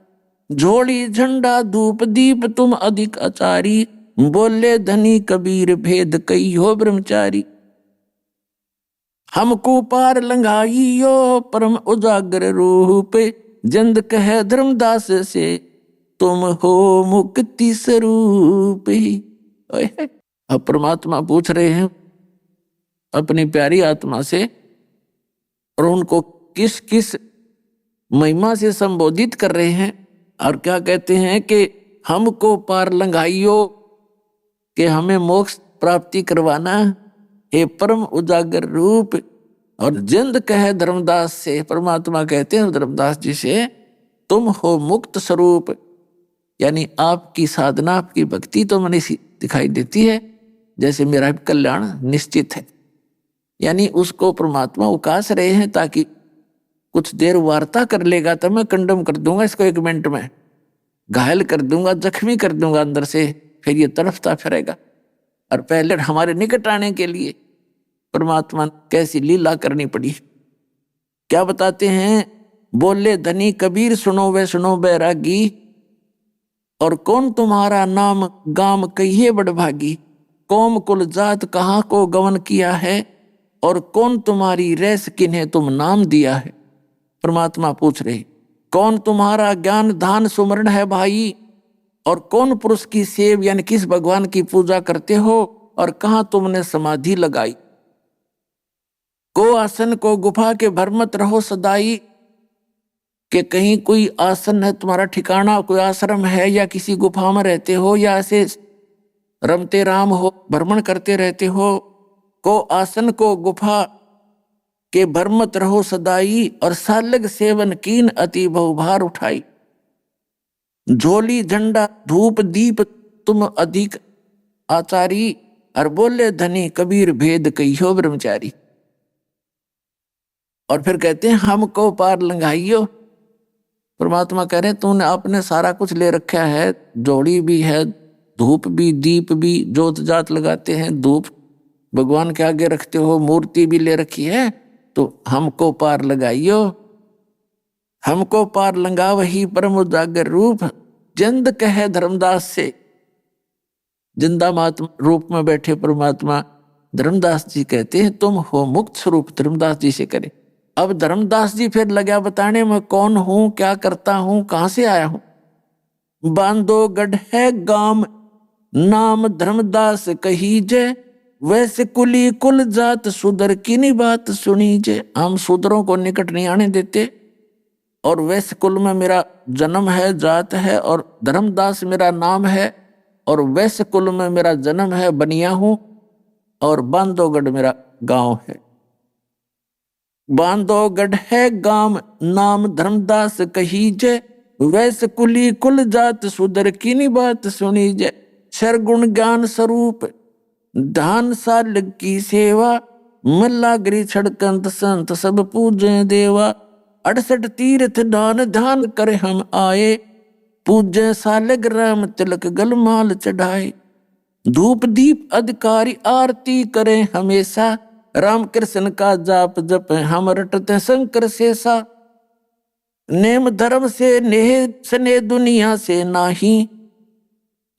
झोली झंडा धूप दीप तुम अधिक आचारी, बोले धनी कबीर भेद कई हो ब्रह्मचारी। हमको पार लंघाइयो परम उजागर रूप, जंद कह धर्मदास से तुम हो मुक्ति स्वरूप। अब परमात्मा पूछ रहे हैं अपनी प्यारी आत्मा से, और उनको किस किस महिमा से संबोधित कर रहे हैं, और क्या कहते हैं कि हमको पार लंघाइयो, कि हमें मोक्ष प्राप्ति करवाना, हे परम उजागर रूप। और जिंद कहे धर्मदास से, परमात्मा कहते हैं धर्मदास जी से, तुम हो मुक्त स्वरूप, यानी आपकी साधना आपकी भक्ति तो मैंने दिखाई देती है जैसे मेरा कल्याण निश्चित है। यानी उसको परमात्मा उकास रहे हैं ताकि कुछ देर वार्ता कर लेगा तो मैं कंडम कर दूंगा इसको, 1 मिनट में घायल कर दूंगा, जख्मी कर दूंगा अंदर से, फिर ये तड़फता फिरेगा। और पहले हमारे निकट आने के लिए परमात्मा कैसी लीला करनी पड़ी। क्या बताते हैं, बोले धनी कबीर सुनो वे सुनो बैरागी, और कौन तुम्हारा नाम गाम कहिए बड़भागी। कौम कुल जात कहाँ को गवन किया है, और कौन तुम्हारी रैस किन्हें तुम नाम दिया है। परमात्मा पूछ रहे, कौन तुम्हारा ज्ञान धान सुमरण है भाई, और कौन पुरुष की सेव यानी किस भगवान की पूजा करते हो, और कहाँ तुमने समाधि लगाई। को आसन को गुफा के भर मत रहो सदाई, कि कहीं कोई आसन है तुम्हारा ठिकाना, कोई आश्रम है, या किसी गुफा में रहते हो, या ऐसे रमते राम हो भ्रमण करते रहते हो। को आसन को गुफा के भर मत रहो सदाई, और सालग सेवन कीन अति बहुभार उठाई। झोली झंडा धूप दीप तुम अधिक आचारी, और बोले धनी कबीर भेद कहियो ब्रह्मचारी। और फिर कहते हैं हमको पार लंघाइयो। परमात्मा कह रहे तूने आपने सारा कुछ ले रखा है, जोड़ी भी है, धूप भी, दीप भी, जोत जात लगाते हैं, धूप भगवान के आगे रखते हो, मूर्ति भी ले रखी है, तो हमको पार लगाइयो। हमको पार लंगा वही परम उजागर रूप, जिंद कहे धर्मदास से। जिंदा महात्मा रूप में बैठे परमात्मा धर्मदास जी कहते हैं तुम हो मुक्त स्वरूप। धर्मदास जी से करे। अब धर्मदास जी फिर लगा बताने मैं कौन हूं, क्या करता हूं, कहां से आया हूं। बांधोगढ़ है गाम नाम धर्मदास कही जय, वैसे कुली कुल जात सुधर की नी बात सुनी जय। हम सुधरों को निकट नहीं आने देते, और वैश्य कुल में मेरा जन्म है, जात है, और धर्मदास मेरा नाम है, और वैश्य कुल में मेरा जन्म है, बनिया हूं, और बांधोगढ़ मेरा गांव है। बांधोगढ़ है गांव नाम धर्मदास कही जय, वैश्य कुली कुल जात सुधर की नी बात सुनी जय। सरगुण ज्ञान स्वरूप धान साल की सेवा, मल्लागिरी छड़कंत संत सब पूजे देवा। 68 तीर्थ दान ध्यान करे हम आए, पूजे सालग राम तिलक गलमाल चढ़ाए। धूप दीप अधिकारी आरती करे हमेशा, राम कृष्ण का जाप जप हम रटते शंकर शेषा। नेम धर्म से नेह सने दुनिया से नाही,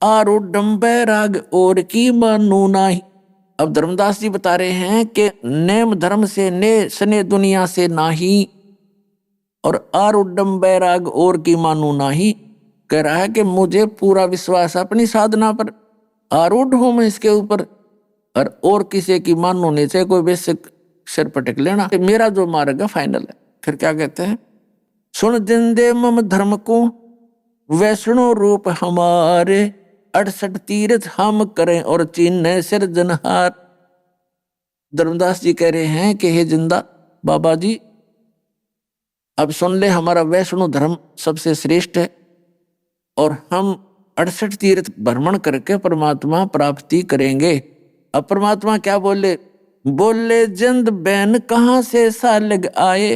आरूढ़ बैराग और की मानू नाही। अब धर्मदास जी बता रहे हैं कि नेम धर्म से ने सने दुनिया से नाही, और आरूढ़ बैराग और की मानू नाही। कह रहा है कि मुझे पूरा विश्वास है अपनी साधना पर, आरूढ़ हूं मैं इसके ऊपर, और किसी की मानू नहीं चाहिए, कोई बेसिक सिर पटक लेना, मेरा जो मार्ग है फाइनल है। फिर क्या कहते हैं, सुन जिंदे मम धर्म को वैष्णो रूप हमारे, 68 तीर्थ हम करें और चिन्ह सिरजनहार। धर्मदास जी कह रहे हैं कि हे जिंदा बाबा जी, अब सुन ले, हमारा वैष्णो धर्म सबसे श्रेष्ठ है, और हम 68 तीर्थ भ्रमण करके परमात्मा प्राप्ति करेंगे। अब परमात्मा क्या बोले, बोले जिंद बैन कहाँ से सालग आए,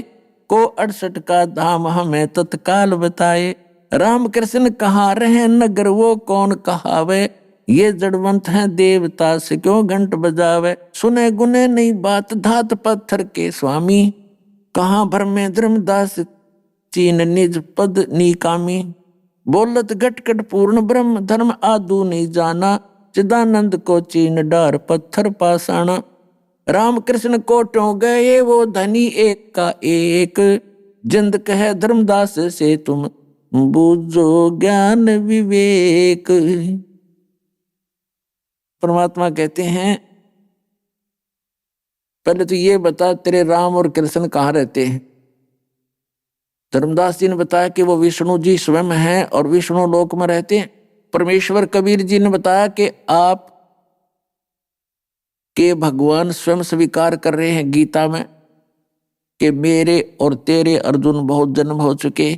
को 68 का धाम हमें तत्काल बताए। राम कृष्ण कहाँ रहे नगर वो कौन कहावे, ये जड़वंत है देवता से क्यों घंट बजावे। सुने गुने नहीं बात धात पत्थर के स्वामी, कहाँ भर में धर्मदास चीन निज पद निकामी। बोलत घटकट पूर्ण ब्रह्म धर्म आदू नहीं जाना, चिदानंद को चीन डार पत्थर पासाना। राम कृष्ण कोटों गए वो धनी एक का एक, जिंद कहे धर्मदास से तुम बूझो ज्ञान विवेक। परमात्मा कहते हैं पहले तो ये बता तेरे राम और कृष्ण कहाँ रहते हैं। धर्मदास जी ने बताया कि वो विष्णु जी स्वयं हैं और विष्णु लोक में रहते हैं। परमेश्वर कबीर जी ने बताया कि आप के भगवान स्वयं स्वीकार कर रहे हैं गीता में कि मेरे और तेरे अर्जुन बहुत जन्म हो चुके,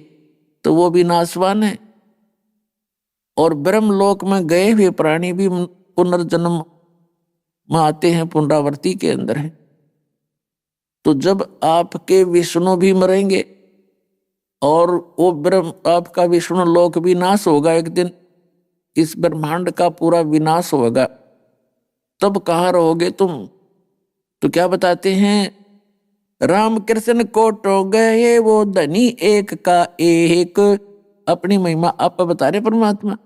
तो वो भी नाशवान है। और ब्रह्मलोक में गए हुए प्राणी भी पुनर्जन्म में आते हैं, पुनरावृत्ति के अंदर है। तो जब आपके विष्णु भी मरेंगे और वो ब्रह्म आपका विष्णु लोक भी नाश होगा, एक दिन इस ब्रह्मांड का पूरा विनाश होगा, तब कहाँ रहोगे तुम। तो क्या बताते हैं, राम कृष्ण कोटो गए वो धनी एक का एक। अपनी महिमा आप बता रहे परमात्मा।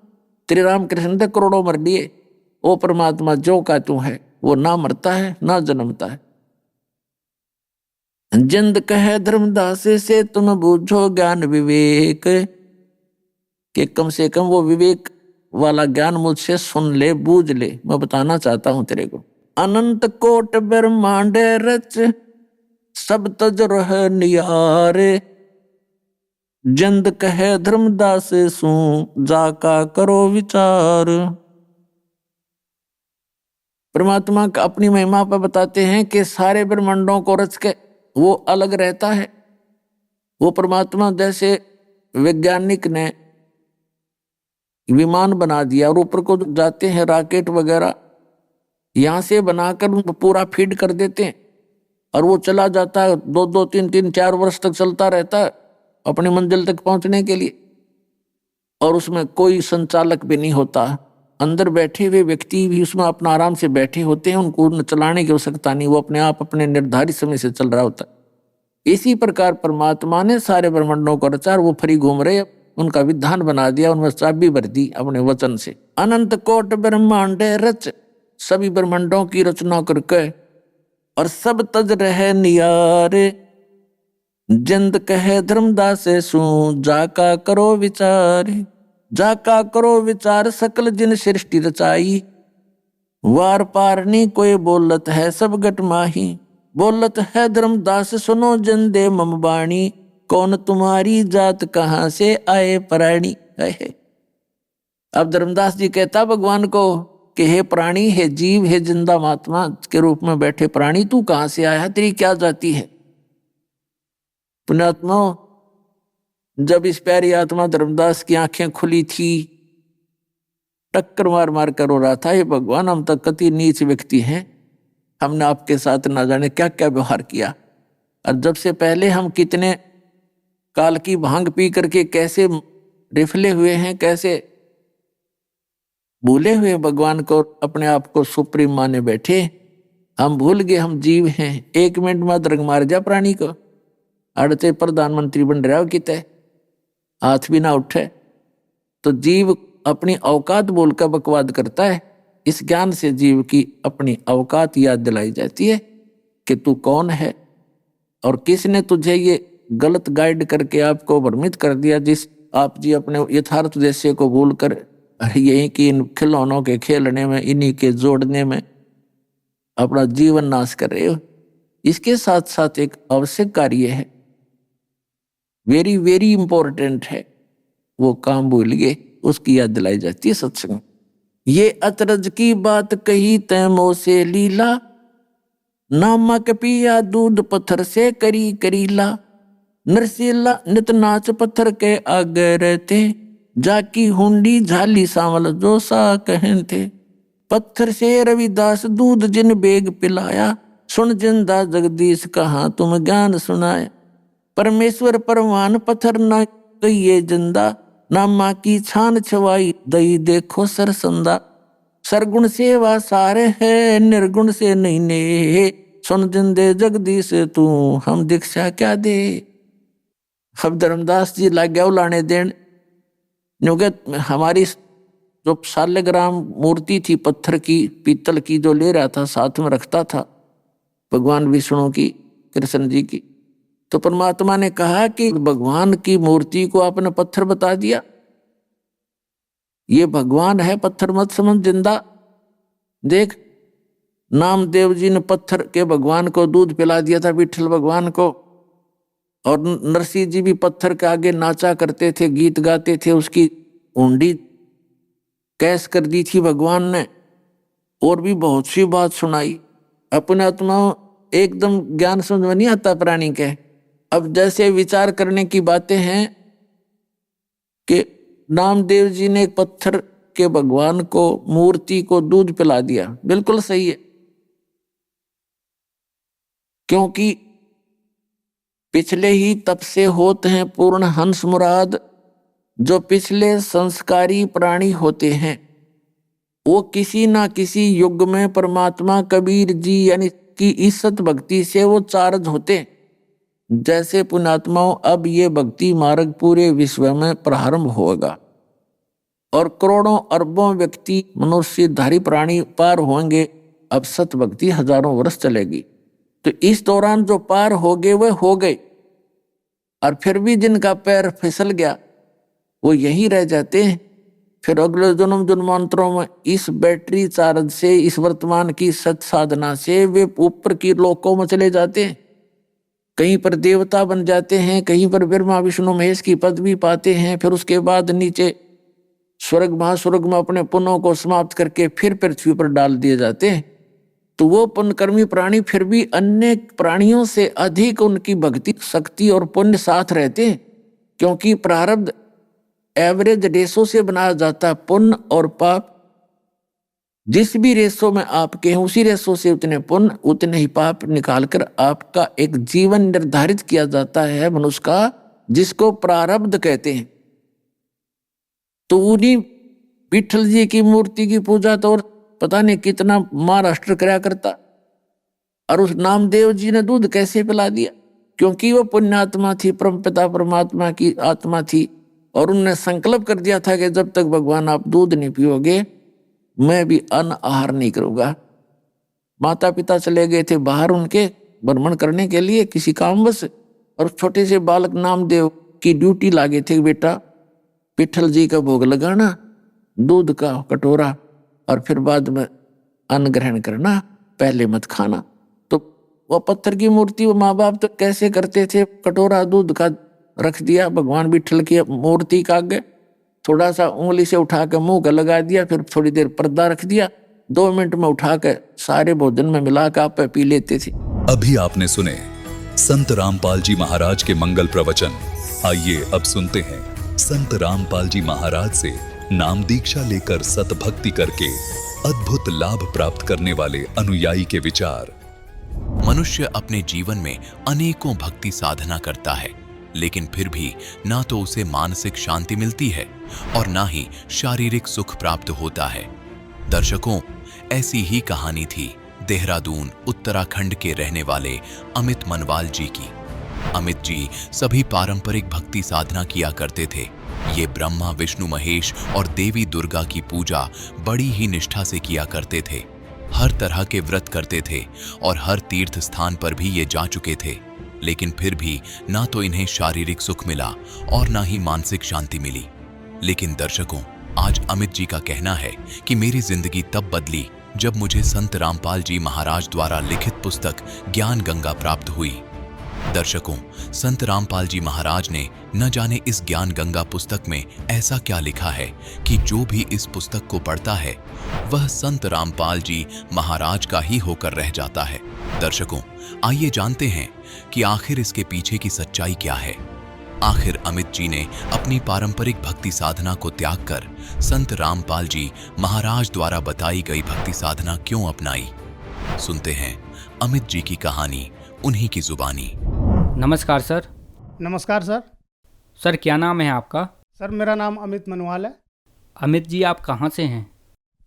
तेरे राम कृष्ण तो करोड़ों मर लिए, वो परमात्मा जो का तू है वो ना मरता है ना जन्मता है। जिंद कहे धर्मदास से तुम बूझो ज्ञान विवेक, कि कम से कम वो विवेक वाला ज्ञान मुझसे सुन ले, बूझ ले। मैं बताना चाहता हूं तेरे को। अनंत कोट ब्रह्मांड रच सब तज रह नियारे, जिंद कहे धर्मदास सू जाका करो विचार। परमात्मा का अपनी महिमा पर बताते हैं कि सारे ब्रह्मांडों को रच के वो अलग रहता है। वो परमात्मा जैसे वैज्ञानिक ने विमान बना दिया और ऊपर को जाते हैं रॉकेट वगैरह, यहां से बनाकर पूरा फीड कर देते हैं और वो चला जाता है, 2-2, 3-3, 4 वर्ष तक चलता रहता है अपनी मंजिल तक पहुंचने के लिए। और उसमें कोई संचालक भी नहीं होता, अंदर बैठे हुए व्यक्ति भी उसमें अपना आराम से बैठे होते हैं, उनको चलाने की आवश्यकता नहीं, वो अपने आप अपने निर्धारित समय से चल रहा होता है। इसी प्रकार परमात्मा ने सारे ब्रह्मांडों को रचा, वो फ्री घूम रहे, उनका विधान बना दिया, उनमें चाबी भर दी अपने वचन से। अनंत कोट ब्रह्मांड रच, सभी ब्रह्मांडों की रचना करके और सब तज रहे नियारे, जिंद कहे धर्मदास सू जाका करो विचार। जाका करो विचार सकल जिन सृष्टि रचाई, वार पार नहीं कोई बोलत है सब गट माही। बोलत है धर्मदास सुनो जन दे मम बाणी, कौन तुम्हारी जात कहाँ से आए प्राणी। अब धर्मदास जी कहता भगवान को कि हे प्राणी, हे जीव, हे जिंदा महात्मा के रूप में बैठे प्राणी, तू कहाँ से आया, तेरी क्या जाति है। पुण्यात्मा, जब इस प्यारी आत्मा धर्मदास की आंखें खुली थी, टक्कर मार मार कर रो रहा था, ये भगवान हम तक कति नीच व्यक्ति हैं, हमने आपके साथ ना जाने क्या क्या व्यवहार किया। और जब से पहले हम कितने काल की भांग पी करके कैसे रिफले हुए हैं, कैसे भूले हुए भगवान को, अपने आप को सुप्रीम माने बैठे। हम भूल गए हम जीव हैं। 1 मिनट में दरग मार जा प्राणी को, अड़ते प्रधानमंत्री बन रहा हो किते, हाथ भी ना उठे। तो जीव अपनी औकात बोलकर बकवाद करता है। इस ज्ञान से जीव की अपनी औकात याद दिलाई जाती है कि तू कौन है और किसने तुझे ये गलत गाइड करके आपको भ्रमित कर दिया, जिस आप जी अपने यथार्थ उद्देश्य को भूलकर यही कि इन खिलौनों के खेलने में, इन्हीं के जोड़ने में अपना जीवन नाश कर रहे हो। इसके साथ साथ एक आवश्यक कार्य है, वेरी वेरी इंपॉर्टेंट है, वो काम भूल गए, उसकी याद दिलाई जाती है सत्संग। ये अतरज की बात कही तैमो से लीला, नमक पिया दूध पत्थर से करी करीला। नरसिला नित नाच पत्थर के आगे रहते, जाकी हुंडी झाली सांवल जो सा कहन थे। पत्थर से रविदास दूध जिन बेग पिलाया, सुन जिंदा जगदीश कहाँ तुम ज्ञान सुनाए। परमेश्वर परवान पत्थर न कहिए जिंदा, नामा की छान छवाई दई देखो सरसंदा। सरगुण सेवा सारे है निर्गुण से नहीं ने। सुन दिन दे जगदीश तू हम दीक्षा क्या दे। अब धर्मदास जी लग गया उलाने देन, क्योंकि हमारी जो शालिग्राम मूर्ति थी पत्थर की पीतल की जो ले रहा था साथ में रखता था भगवान विष्णु की कृष्ण जी की, तो परमात्मा ने कहा कि भगवान की मूर्ति को आपने पत्थर बता दिया, ये भगवान है पत्थर मत समझ जिंदा। देख नामदेव जी ने पत्थर के भगवान को दूध पिला दिया था विठल भगवान को, और नरसिंह जी भी पत्थर के आगे नाचा करते थे गीत गाते थे, उसकी ऊंडी कैस कर दी थी भगवान ने, और भी बहुत सी बात सुनाई। अपने आत्मा एकदम ज्ञान समझ में नहीं आता प्राणी के। अब जैसे विचार करने की बातें हैं कि नामदेव जी ने एक पत्थर के भगवान को मूर्ति को दूध पिला दिया, बिल्कुल सही है, क्योंकि पिछले ही तप से होते हैं पूर्ण हंस मुराद। जो पिछले संस्कारी प्राणी होते हैं वो किसी ना किसी युग में परमात्मा कबीर जी यानी कि ईसत भक्ति से वो चार्ज होते। जैसे पुण्यात्माओं अब ये भक्ति मार्ग पूरे विश्व में प्रारंभ होगा और करोड़ों अरबों व्यक्ति मनुष्यधारी प्राणी पार होंगे। अब सत भक्ति हजारों वर्ष चलेगी, तो इस दौरान जो पार हो गए वह हो गए, और फिर भी जिनका पैर फिसल गया वो यहीं रह जाते हैं। फिर अगले जन्म जन्मांतरों में इस बैटरी चार्ज से इस वर्तमान की सत साधना से वे ऊपर की लोकों में चले जाते हैं, कहीं पर देवता बन जाते हैं, कहीं पर ब्रह्मा विष्णु महेश की पदवी पाते हैं। फिर उसके बाद नीचे स्वर्ग महास्वर्ग में अपने पुण्यों को समाप्त करके फिर पृथ्वी पर डाल दिए जाते हैं। तो वो पुण्यकर्मी प्राणी फिर भी अन्य प्राणियों से अधिक उनकी भक्ति शक्ति और पुण्य साथ रहते हैं, क्योंकि प्रारब्ध एवरेज रेशो से बनाया जाता है। पुण्य और पाप जिस भी रेशो में आपके हैं उसी रेशो से उतने पुण्य उतने ही पाप निकालकर आपका एक जीवन निर्धारित किया जाता है मनुष्य का, जिसको प्रारब्ध कहते हैं। तो उन्हीं विठल जी की मूर्ति की पूजा तो और पता नहीं कितना महाराष्ट्र कराया करता, और उस नामदेव जी ने दूध कैसे पिला दिया, क्योंकि वो पुण्यात्मा थी, परमपिता परमात्मा की आत्मा थी, और उन्होंने संकल्प कर दिया था कि जब तक भगवान आप दूध नहीं पियोगे मैं भी अन्न आहार नहीं करूंगा। माता पिता चले गए थे बाहर उनके भ्रमण करने के लिए किसी कामवश, और छोटे से बालक नामदेव की ड्यूटी लागे थे, बेटा विठल जी का भोग लगाना, दूध का कटोरा, और फिर बाद में अन्न ग्रहण करना, पहले मत खाना। तो वो पत्थर की मूर्ति वो माँ बाप तो कैसे करते थे, कटोरा दूध का रख दिया भगवान विठल की मूर्ति का आगे, थोड़ा सा उंगली से उठा के मुंह का लगा दिया, फिर थोड़ी देर पर्दा रख दिया, 2 मिनट में उठा के सारे भोजन में मिला के आप पी लेते थे। अभी आपने सुने संत रामपाल जी महाराज के मंगल प्रवचन। आइए अब सुनते हैं संत रामपाल जी महाराज से नाम दीक्षा लेकर सतभक्ति करके अद्भुत लाभ प्राप्त करने वाले अनुयायी के विचार। मनुष्य अपने जीवन में अनेकों भक्ति साधना करता है, लेकिन फिर भी ना तो उसे मानसिक शांति मिलती है और ना ही शारीरिक सुख प्राप्त होता है। दर्शकों, ऐसी ही कहानी थी देहरादून उत्तराखंड के रहने वाले अमित मनवाल जी की। अमित जी सभी पारंपरिक भक्ति साधना किया करते थे। ये ब्रह्मा विष्णु महेश और देवी दुर्गा की पूजा बड़ी ही निष्ठा से किया करते थे। हर तरह के व्रत करते थे और हर तीर्थ स्थान पर भी ये जा चुके थे, लेकिन फिर भी ना तो इन्हें शारीरिक सुख मिला और ना ही मानसिक शांति मिली। लेकिन दर्शकों, आज अमित जी का कहना है कि मेरी जिंदगी तब बदली जब मुझे संत रामपाल जी महाराज द्वारा लिखित पुस्तक ज्ञान गंगा प्राप्त हुई। दर्शकों, संत रामपाल जी महाराज ने न जाने इस ज्ञान गंगा पुस्तक में ऐसा क्या लिखा है कि जो भी इस पुस्तक को पढ़ता है वह संत रामपाल जी महाराज का ही होकर रह जाता है। दर्शकों, आइए जानते हैं कि आखिर इसके पीछे की सच्चाई क्या है। आखिर अमित जी ने अपनी पारंपरिक भक्ति साधना को त्याग कर संत रामपाल जी महाराज द्वारा बताई गई भक्ति साधना क्यों अपनाई? सुनते हैं अमित जी की कहानी उन्हीं की जुबानी। नमस्कार सर। नमस्कार सर। सर क्या नाम है आपका? सर मेरा नाम अमित मनवाल है। अमित जी, आप कहाँ से हैं?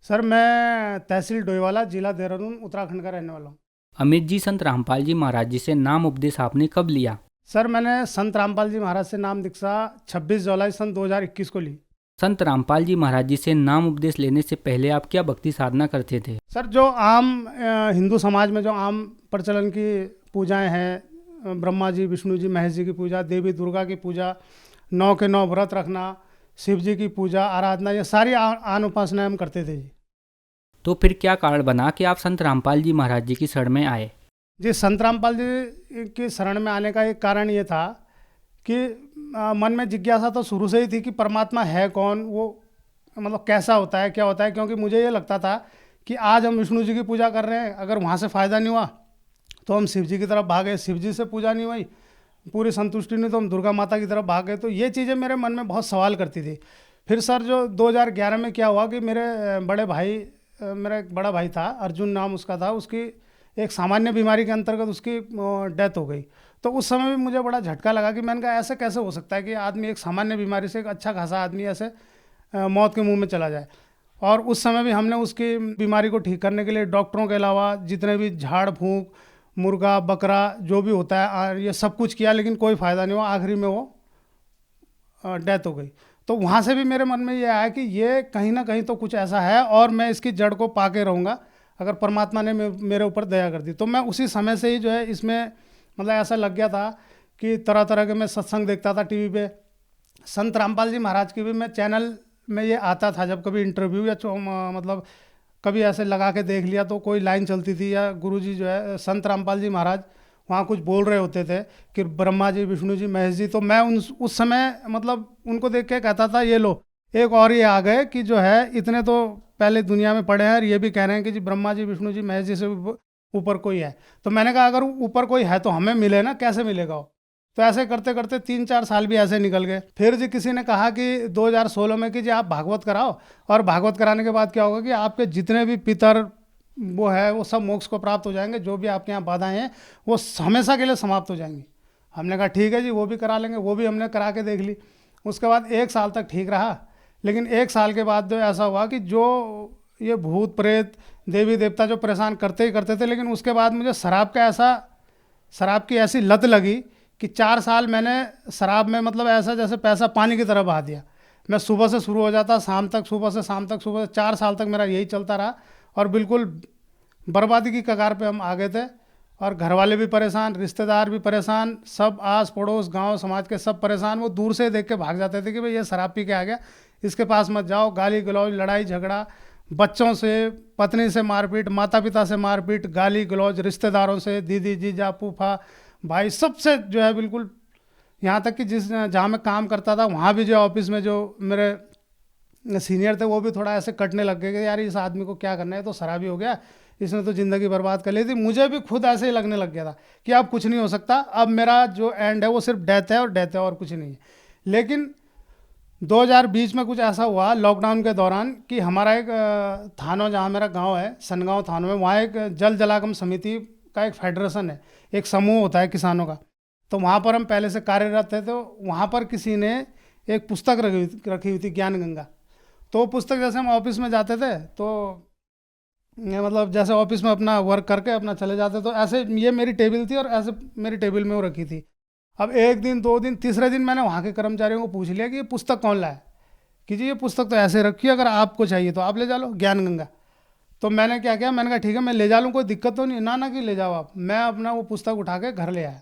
सर मैं तहसील डोईवाला, जिला देहरादून, उत्तराखंड का रहने वाला हूँ। अमित जी, संत रामपाल जी महाराज जी से नाम उपदेश आपने कब लिया? सर मैंने संत रामपाल जी महाराज से नाम दीक्षा 26 जुलाई सन 2021 को ली। संत रामपाल जी महाराज जी से नाम उपदेश लेने से पहले आप क्या भक्ति साधना करते थे? सर जो आम हिंदू समाज में जो आम प्रचलन की पूजाएं हैं, ब्रह्मा जी, विष्णु जी, महेश जी की पूजा, देवी दुर्गा की पूजा, 9 के 9 व्रत रखना, शिव जी की पूजा आराधना, ये सारी आन उपासनाएं हम करते थे जी। तो फिर क्या कारण बना कि आप संत रामपाल जी महाराज जी की शरण में आए? जी संत रामपाल जी की शरण में आने का एक कारण ये था कि मन में जिज्ञासा तो शुरू से ही थी कि परमात्मा है कौन, वो मतलब कैसा होता है, क्या होता है। क्योंकि मुझे ये लगता था कि आज हम विष्णु जी की पूजा कर रहे हैं, अगर वहाँ से फ़ायदा नहीं हुआ तो हम शिव जी की तरफ भागे, शिव जी से पूजा नहीं हुई, पूरी संतुष्टि नहीं, तो हम दुर्गा माता की तरफ भागे। तो ये चीज़ें मेरे मन में बहुत सवाल करती थी। फिर सर जो 2011 में क्या हुआ कि मेरे बड़े भाई, मेरा एक बड़ा भाई था, अर्जुन नाम उसका था, उसकी एक सामान्य बीमारी के अंतर्गत उसकी डेथ हो गई। तो उस समय भी मुझे बड़ा झटका लगा कि मैंने कहा ऐसे कैसे हो सकता है कि आदमी एक सामान्य बीमारी से, एक अच्छा खासा आदमी ऐसे मौत के मुंह में चला जाए। और उस समय भी हमने उसकी बीमारी को ठीक करने के लिए डॉक्टरों के अलावा जितने भी झाड़ फूंक, मुर्गा बकरा जो भी होता है, ये सब कुछ किया, लेकिन कोई फ़ायदा नहीं हुआ। आखिरी में वो डेथ हो गई। तो वहाँ से भी मेरे मन में ये आया कि ये कहीं ना कहीं तो कुछ ऐसा है और मैं इसकी जड़ को पाके रहूँगा अगर परमात्मा ने मेरे ऊपर दया कर दी। तो मैं उसी समय से ही जो है इसमें मतलब ऐसा लग गया था कि तरह तरह के मैं सत्संग देखता था टीवी पे। संत रामपाल जी महाराज की भी मैं चैनल में ये आता था, जब कभी इंटरव्यू या मतलब कभी ऐसे लगा के देख लिया तो कोई लाइन चलती थी, या गुरुजी जो है संत रामपाल जी महाराज वहाँ कुछ बोल रहे होते थे कि ब्रह्मा जी, विष्णु जी, महेश जी, तो मैं उस समय मतलब उनको देख के कहता था ये लो एक और ये आ गए कि जो है इतने तो पहले दुनिया में पड़े हैं और ये भी कह रहे हैं कि जी ब्रह्मा जी, विष्णु जी, महेश जी से ऊपर कोई है। तो मैंने कहा अगर ऊपर कोई है तो हमें मिले ना, कैसे मिलेगा वो। तो ऐसे करते करते 3-4 साल भी ऐसे निकल गए। फिर जी किसी ने कहा कि 2016 में कि जी आप भागवत कराओ, और भागवत कराने के बाद क्या होगा कि आपके जितने भी पितर वो है वो सब मोक्ष को प्राप्त हो जाएंगे, जो भी आपके यहाँ बाधाएं हैं वो हमेशा के लिए समाप्त हो जाएंगी। हमने कहा ठीक है जी, वो भी करा लेंगे। वो भी हमने करा के देख ली। उसके बाद 1 साल तक ठीक रहा, लेकिन 1 साल के बाद जो ऐसा हुआ कि जो ये भूत प्रेत देवी देवता जो परेशान करते ही करते थे, लेकिन उसके बाद मुझे शराब की ऐसी लत लगी कि 4 साल मैंने शराब में मतलब ऐसा जैसे पैसा पानी की तरह बहा दिया। मैं सुबह से शुरू हो जाता, शाम तक, सुबह से शाम तक, सुबह से 4 साल तक मेरा यही चलता रहा और बिल्कुल बर्बादी की कगार पे हम आ गए थे। और घर वाले भी परेशान, रिश्तेदार भी परेशान, सब आस पड़ोस गांव समाज के सब परेशान। वो दूर से देख के भाग जाते थे कि भाई ये शराब पी के आ गया, इसके पास मत जाओ। गाली गलौज, लड़ाई झगड़ा, बच्चों से, पत्नी से मारपीट, माता पिता से मारपीट, गाली गलौज, रिश्तेदारों से, दीदी जीजा फूफा भाई, सबसे जो है बिल्कुल। यहाँ तक कि जहाँ मैं काम करता था वहाँ भी जो ऑफिस में जो मेरे सीनियर थे वो भी थोड़ा ऐसे कटने लग गए कि यार इस आदमी को क्या करना है, तो शराबी हो गया, इसने तो ज़िंदगी बर्बाद कर ली थी। मुझे भी खुद ऐसे ही लगने लग गया था कि अब कुछ नहीं हो सकता, अब मेरा जो एंड है वो सिर्फ डेथ है और डेथ है और कुछ नहीं है। लेकिन 2020 में कुछ ऐसा हुआ लॉकडाउन के दौरान कि हमारा एक थानो, जहाँ मेरा गांव है सनगांव थानो में, वहाँ एक जल जलागम समिति का एक फेडरेशन है, एक समूह होता है किसानों का। तो वहाँ पर हम पहले से कार्यरत थे। तो वहाँ पर किसी ने एक पुस्तक रखी हुई थी, ज्ञान गंगा। तो वो पुस्तक जैसे हम ऑफिस में जाते थे तो मतलब जैसे ऑफिस में अपना वर्क करके अपना चले जाते, तो ऐसे ये मेरी टेबल थी और ऐसे मेरी टेबल में वो रखी थी। अब 1 दिन 2 दिन तीसरे दिन मैंने वहाँ के कर्मचारियों को पूछ लिया कि ये पुस्तक कौन लाया, कि जी ये पुस्तक तो ऐसे रखी है, अगर आपको चाहिए तो आप ले जा लो, ज्ञान गंगा। तो मैंने क्या किया, मैंने कहा ठीक है मैं ले जा लूँ, कोई दिक्कत तो नहीं। ना कि ले जाओ आप। मैं अपना वो पुस्तक उठा के घर ले आया।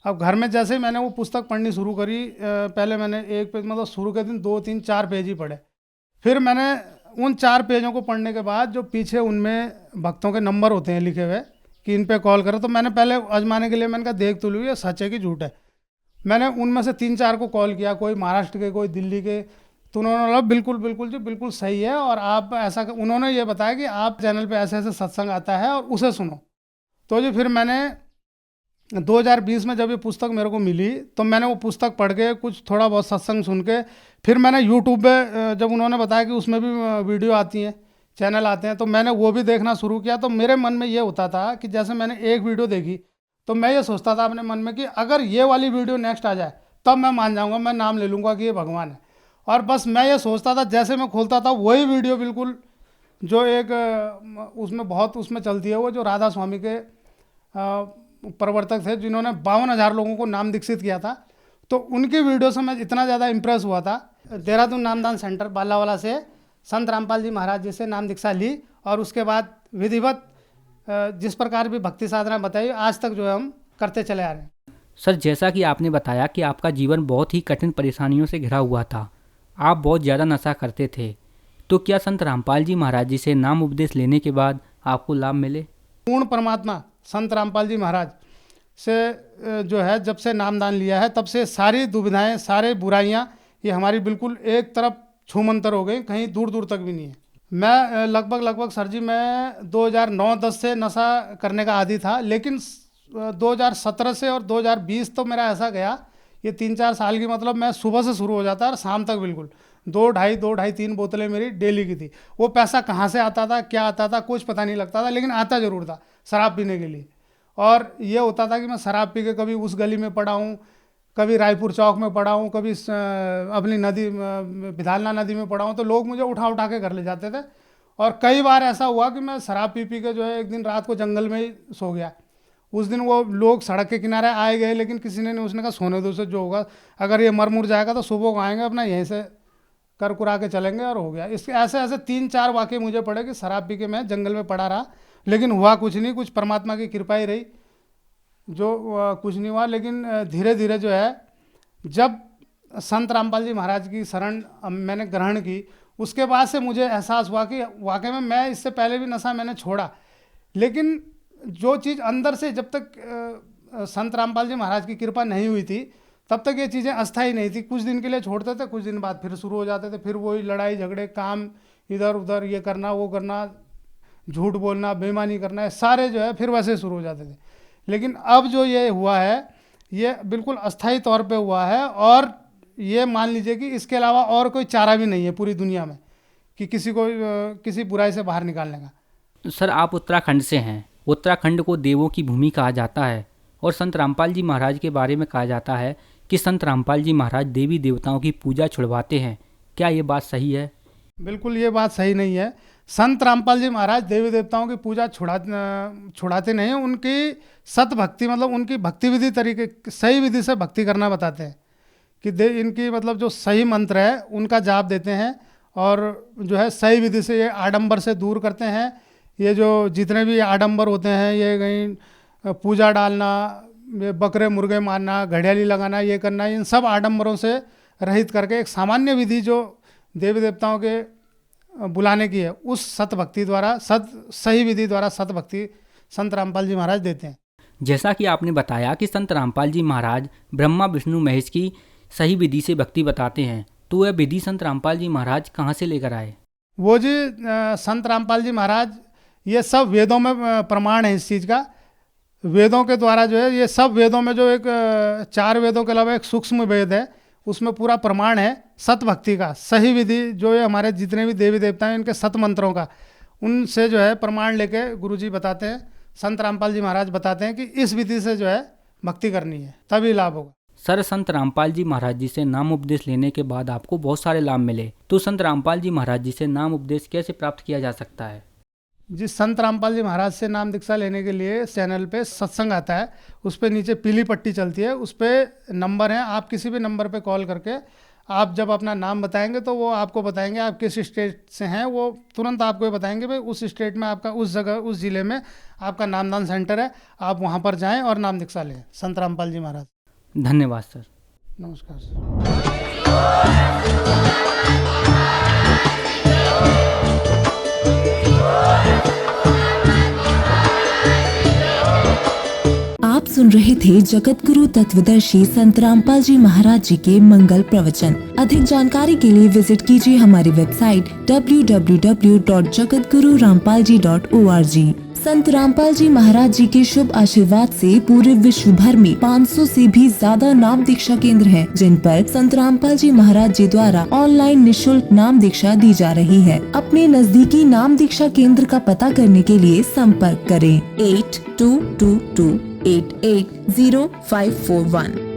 अब घर में जैसे ही मैंने वो पुस्तक पढ़नी शुरू करी, पहले मैंने एक पेज मतलब शुरू के दिन 2 3 4 पेज ही पढ़े। फिर मैंने उन 4 पेजों को पढ़ने के बाद जो पीछे उनमें भक्तों के नंबर होते हैं लिखे हुए कि इन पे कॉल करो, तो मैंने पहले आजमाने के लिए मैंने कहा देख तो लूँ ये सच है कि झूठ है। मैंने उनमें से 3-4 को कॉल किया, कोई महाराष्ट्र के, कोई दिल्ली के। तो उन्होंने बोला बिल्कुल बिल्कुल जी बिल्कुल सही है, और आप ऐसा, उन्होंने ये बताया कि आप चैनल पे ऐसे ऐसे सत्संग आता है और उसे सुनो। तो जी फिर मैंने 2020 में जब ये पुस्तक मेरे को मिली तो मैंने वो पुस्तक पढ़ के कुछ थोड़ा बहुत सत्संग सुन के, फिर मैंने यूट्यूब पे जब उन्होंने बताया कि उसमें भी वीडियो आती हैं, चैनल आते हैं, तो मैंने वो भी देखना शुरू किया। तो मेरे मन में ये होता था कि जैसे मैंने एक वीडियो देखी तो मैं ये सोचता था अपने मन में कि अगर ये वाली वीडियो नेक्स्ट आ जाए तब मैं मान जाऊँगा, मैं नाम ले लूँगा कि ये भगवान है। और बस मैं ये सोचता था, जैसे मैं खोलता था वही वीडियो बिल्कुल जो एक उसमें बहुत उसमें चलती है, वो जो राधा स्वामी के प्रवर्तक थे जिन्होंने 52,000 लोगों को नाम दीक्षित किया था, तो उनकी वीडियो से मैं इतना ज़्यादा इम्प्रेस हुआ था। देहरादून नामदान सेंटर बालावाला से संत रामपाल जी महाराज जी से नाम दीक्षा ली और उसके बाद विधिवत जिस प्रकार भी भक्ति साधना बताई आज तक जो है हम करते चले आ रहे हैं। सर, जैसा कि आपने बताया कि आपका जीवन बहुत ही कठिन परेशानियों से घिरा हुआ था, आप बहुत ज़्यादा नशा करते थे, तो क्या संत रामपाल जी महाराज जी से नाम उपदेश लेने के बाद आपको लाभ मिले? पूर्ण परमात्मा संत रामपाल जी महाराज से जो है जब से नामदान लिया है तब से सारी दुविधाएं, सारे बुराइयां ये हमारी बिल्कुल एक तरफ छूमंतर हो गई, कहीं दूर दूर तक भी नहीं है। मैं लगभग सर जी मैं 2009-10 से नशा करने का आदी था, लेकिन 2017 से और 2020 तो मेरा ऐसा गया, ये 3-4 साल की मतलब मैं सुबह से शुरू हो जाता और शाम तक बिल्कुल 2-2.5 बोतलें मेरी डेली की थी। वो पैसा कहाँ से आता था, क्या आता था, कुछ पता नहीं लगता था, लेकिन आता ज़रूर था शराब पीने के लिए। और ये होता था कि मैं शराब पी के कभी उस गली में पड़ा हूँ, कभी रायपुर चौक में पड़ा हूँ, कभी अपनी नदी विधालना नदी में पड़ा हूँ, तो लोग मुझे उठा उठा के घर ले जाते थे। और कई बार ऐसा हुआ कि मैं शराब पी के जो है एक दिन रात को जंगल में ही सो गया। उस दिन वो लोग सड़क के किनारे आए गए, लेकिन किसी ने नहीं, उसने कहा सोने दो से जो होगा, अगर ये मर मुर जाएगा तो सुबह को आएंगे अपना यहीं से कर कुरा के चलेंगे, और हो गया। इसके ऐसे 3-4 वाक़े मुझे पड़े कि शराब पी के मैं जंगल में पड़ा रहा, लेकिन हुआ कुछ नहीं, कुछ परमात्मा की कृपा ही रही, जो कुछ नहीं हुआ। लेकिन धीरे धीरे जो है जब संत रामपाल जी महाराज की शरण मैंने ग्रहण की, उसके बाद से मुझे एहसास हुआ कि वाकई में मैं इससे पहले भी नशा मैंने छोड़ा, लेकिन जो चीज़ अंदर से जब तक संत रामपाल जी महाराज की कृपा नहीं हुई थी तब तक ये चीज़ें अस्थायी नहीं थी। कुछ दिन के लिए छोड़ते थे, कुछ दिन बाद फिर शुरू हो जाते थे, फिर वही लड़ाई झगड़े, काम इधर उधर, ये करना वो करना, झूठ बोलना, बेईमानी करना, सारे जो है फिर वैसे शुरू हो जाते थे। लेकिन अब जो ये हुआ है ये बिल्कुल अस्थायी तौर पे हुआ है, और ये मान लीजिए कि इसके अलावा और कोई चारा भी नहीं है पूरी दुनिया में कि किसी को किसी बुराई से बाहर निकालने का। सर, आप उत्तराखंड से हैं। उत्तराखंड को देवों की भूमि कहा जाता है और संत रामपाल जी महाराज के बारे में कहा जाता है कि संत रामपाल जी महाराज देवी देवताओं की पूजा छुड़वाते हैं। क्या ये बात सही है? बिल्कुल ये बात सही नहीं है। संत रामपाल जी महाराज देवी देवताओं की पूजा छुड़ाते नहीं, उनकी सत भक्ति मतलब उनकी भक्ति विधि तरीके सही विधि से भक्ति करना बताते हैं कि इनकी मतलब जो सही मंत्र है उनका जाप देते हैं, और जो है सही विधि से ये आडंबर से दूर करते हैं। ये जो जितने भी आडंबर होते हैं, ये कहीं पूजा डालना, ये बकरे मुर्गे मारना, घड़ियाली लगाना, ये करना, इन सब आडंबरों से रहित करके एक सामान्य विधि जो देवी देवताओं के बुलाने की है, उस सत भक्ति द्वारा सही विधि द्वारा सत भक्ति संत रामपाल जी महाराज देते हैं। जैसा कि आपने बताया कि संत रामपाल जी महाराज ब्रह्मा विष्णु महेश की सही विधि से भक्ति बताते हैं, तो वह विधि संत रामपाल जी महाराज कहाँ से लेकर आए? वो जी संत रामपाल जी महाराज, ये सब वेदों में प्रमाण है इस चीज़ का। वेदों के द्वारा जो है ये सब वेदों में जो एक 4 वेदों के अलावा एक सूक्ष्म वेद है, उसमें पूरा प्रमाण है सत भक्ति का, सही विधि जो है हमारे जितने भी देवी देवता हैं इनके सत मंत्रों का, उनसे जो है प्रमाण लेके गुरुजी बताते हैं, संत रामपाल जी महाराज बताते हैं कि इस विधि से जो है भक्ति करनी है, तभी लाभ होगा। सर, संत रामपाल जी महाराज जी से नाम उपदेश लेने के बाद आपको बहुत सारे लाभ मिले, तो संत रामपाल जी महाराज जी से नाम उपदेश कैसे प्राप्त किया जा सकता है? जी, संत रामपाल जी महाराज से नाम दीक्षा लेने के लिए चैनल पे सत्संग आता है, उस पर नीचे पीली पट्टी चलती है, उस पर नंबर है, आप किसी भी नंबर पे कॉल करके आप जब अपना नाम बताएंगे तो वो आपको बताएंगे आप किस स्टेट से हैं, वो तुरंत आपको ये बताएंगे भाई उस स्टेट में आपका उस जगह उस ज़िले में आपका नामदान सेंटर है, आप वहाँ पर जाएँ और नाम दीक्षा लें संत रामपाल जी महाराज। धन्यवाद सर। नमस्कार सर। आप सुन रहे थे जगत गुरु तत्वदर्शी संत रामपाल जी महाराज जी के मंगल प्रवचन। अधिक जानकारी के लिए विजिट कीजिए हमारी वेबसाइट www.jagatgururampalji.org। संत रामपाल जी महाराज जी के शुभ आशीर्वाद से पूरे विश्व भर में 500 से भी ज्यादा नाम दीक्षा केंद्र हैं, जिन पर संत रामपाल जी महाराज जी द्वारा ऑनलाइन निशुल्क नाम दीक्षा दी जा रही है। अपने नजदीकी नाम दीक्षा केंद्र का पता करने के लिए संपर्क करें 8222880541।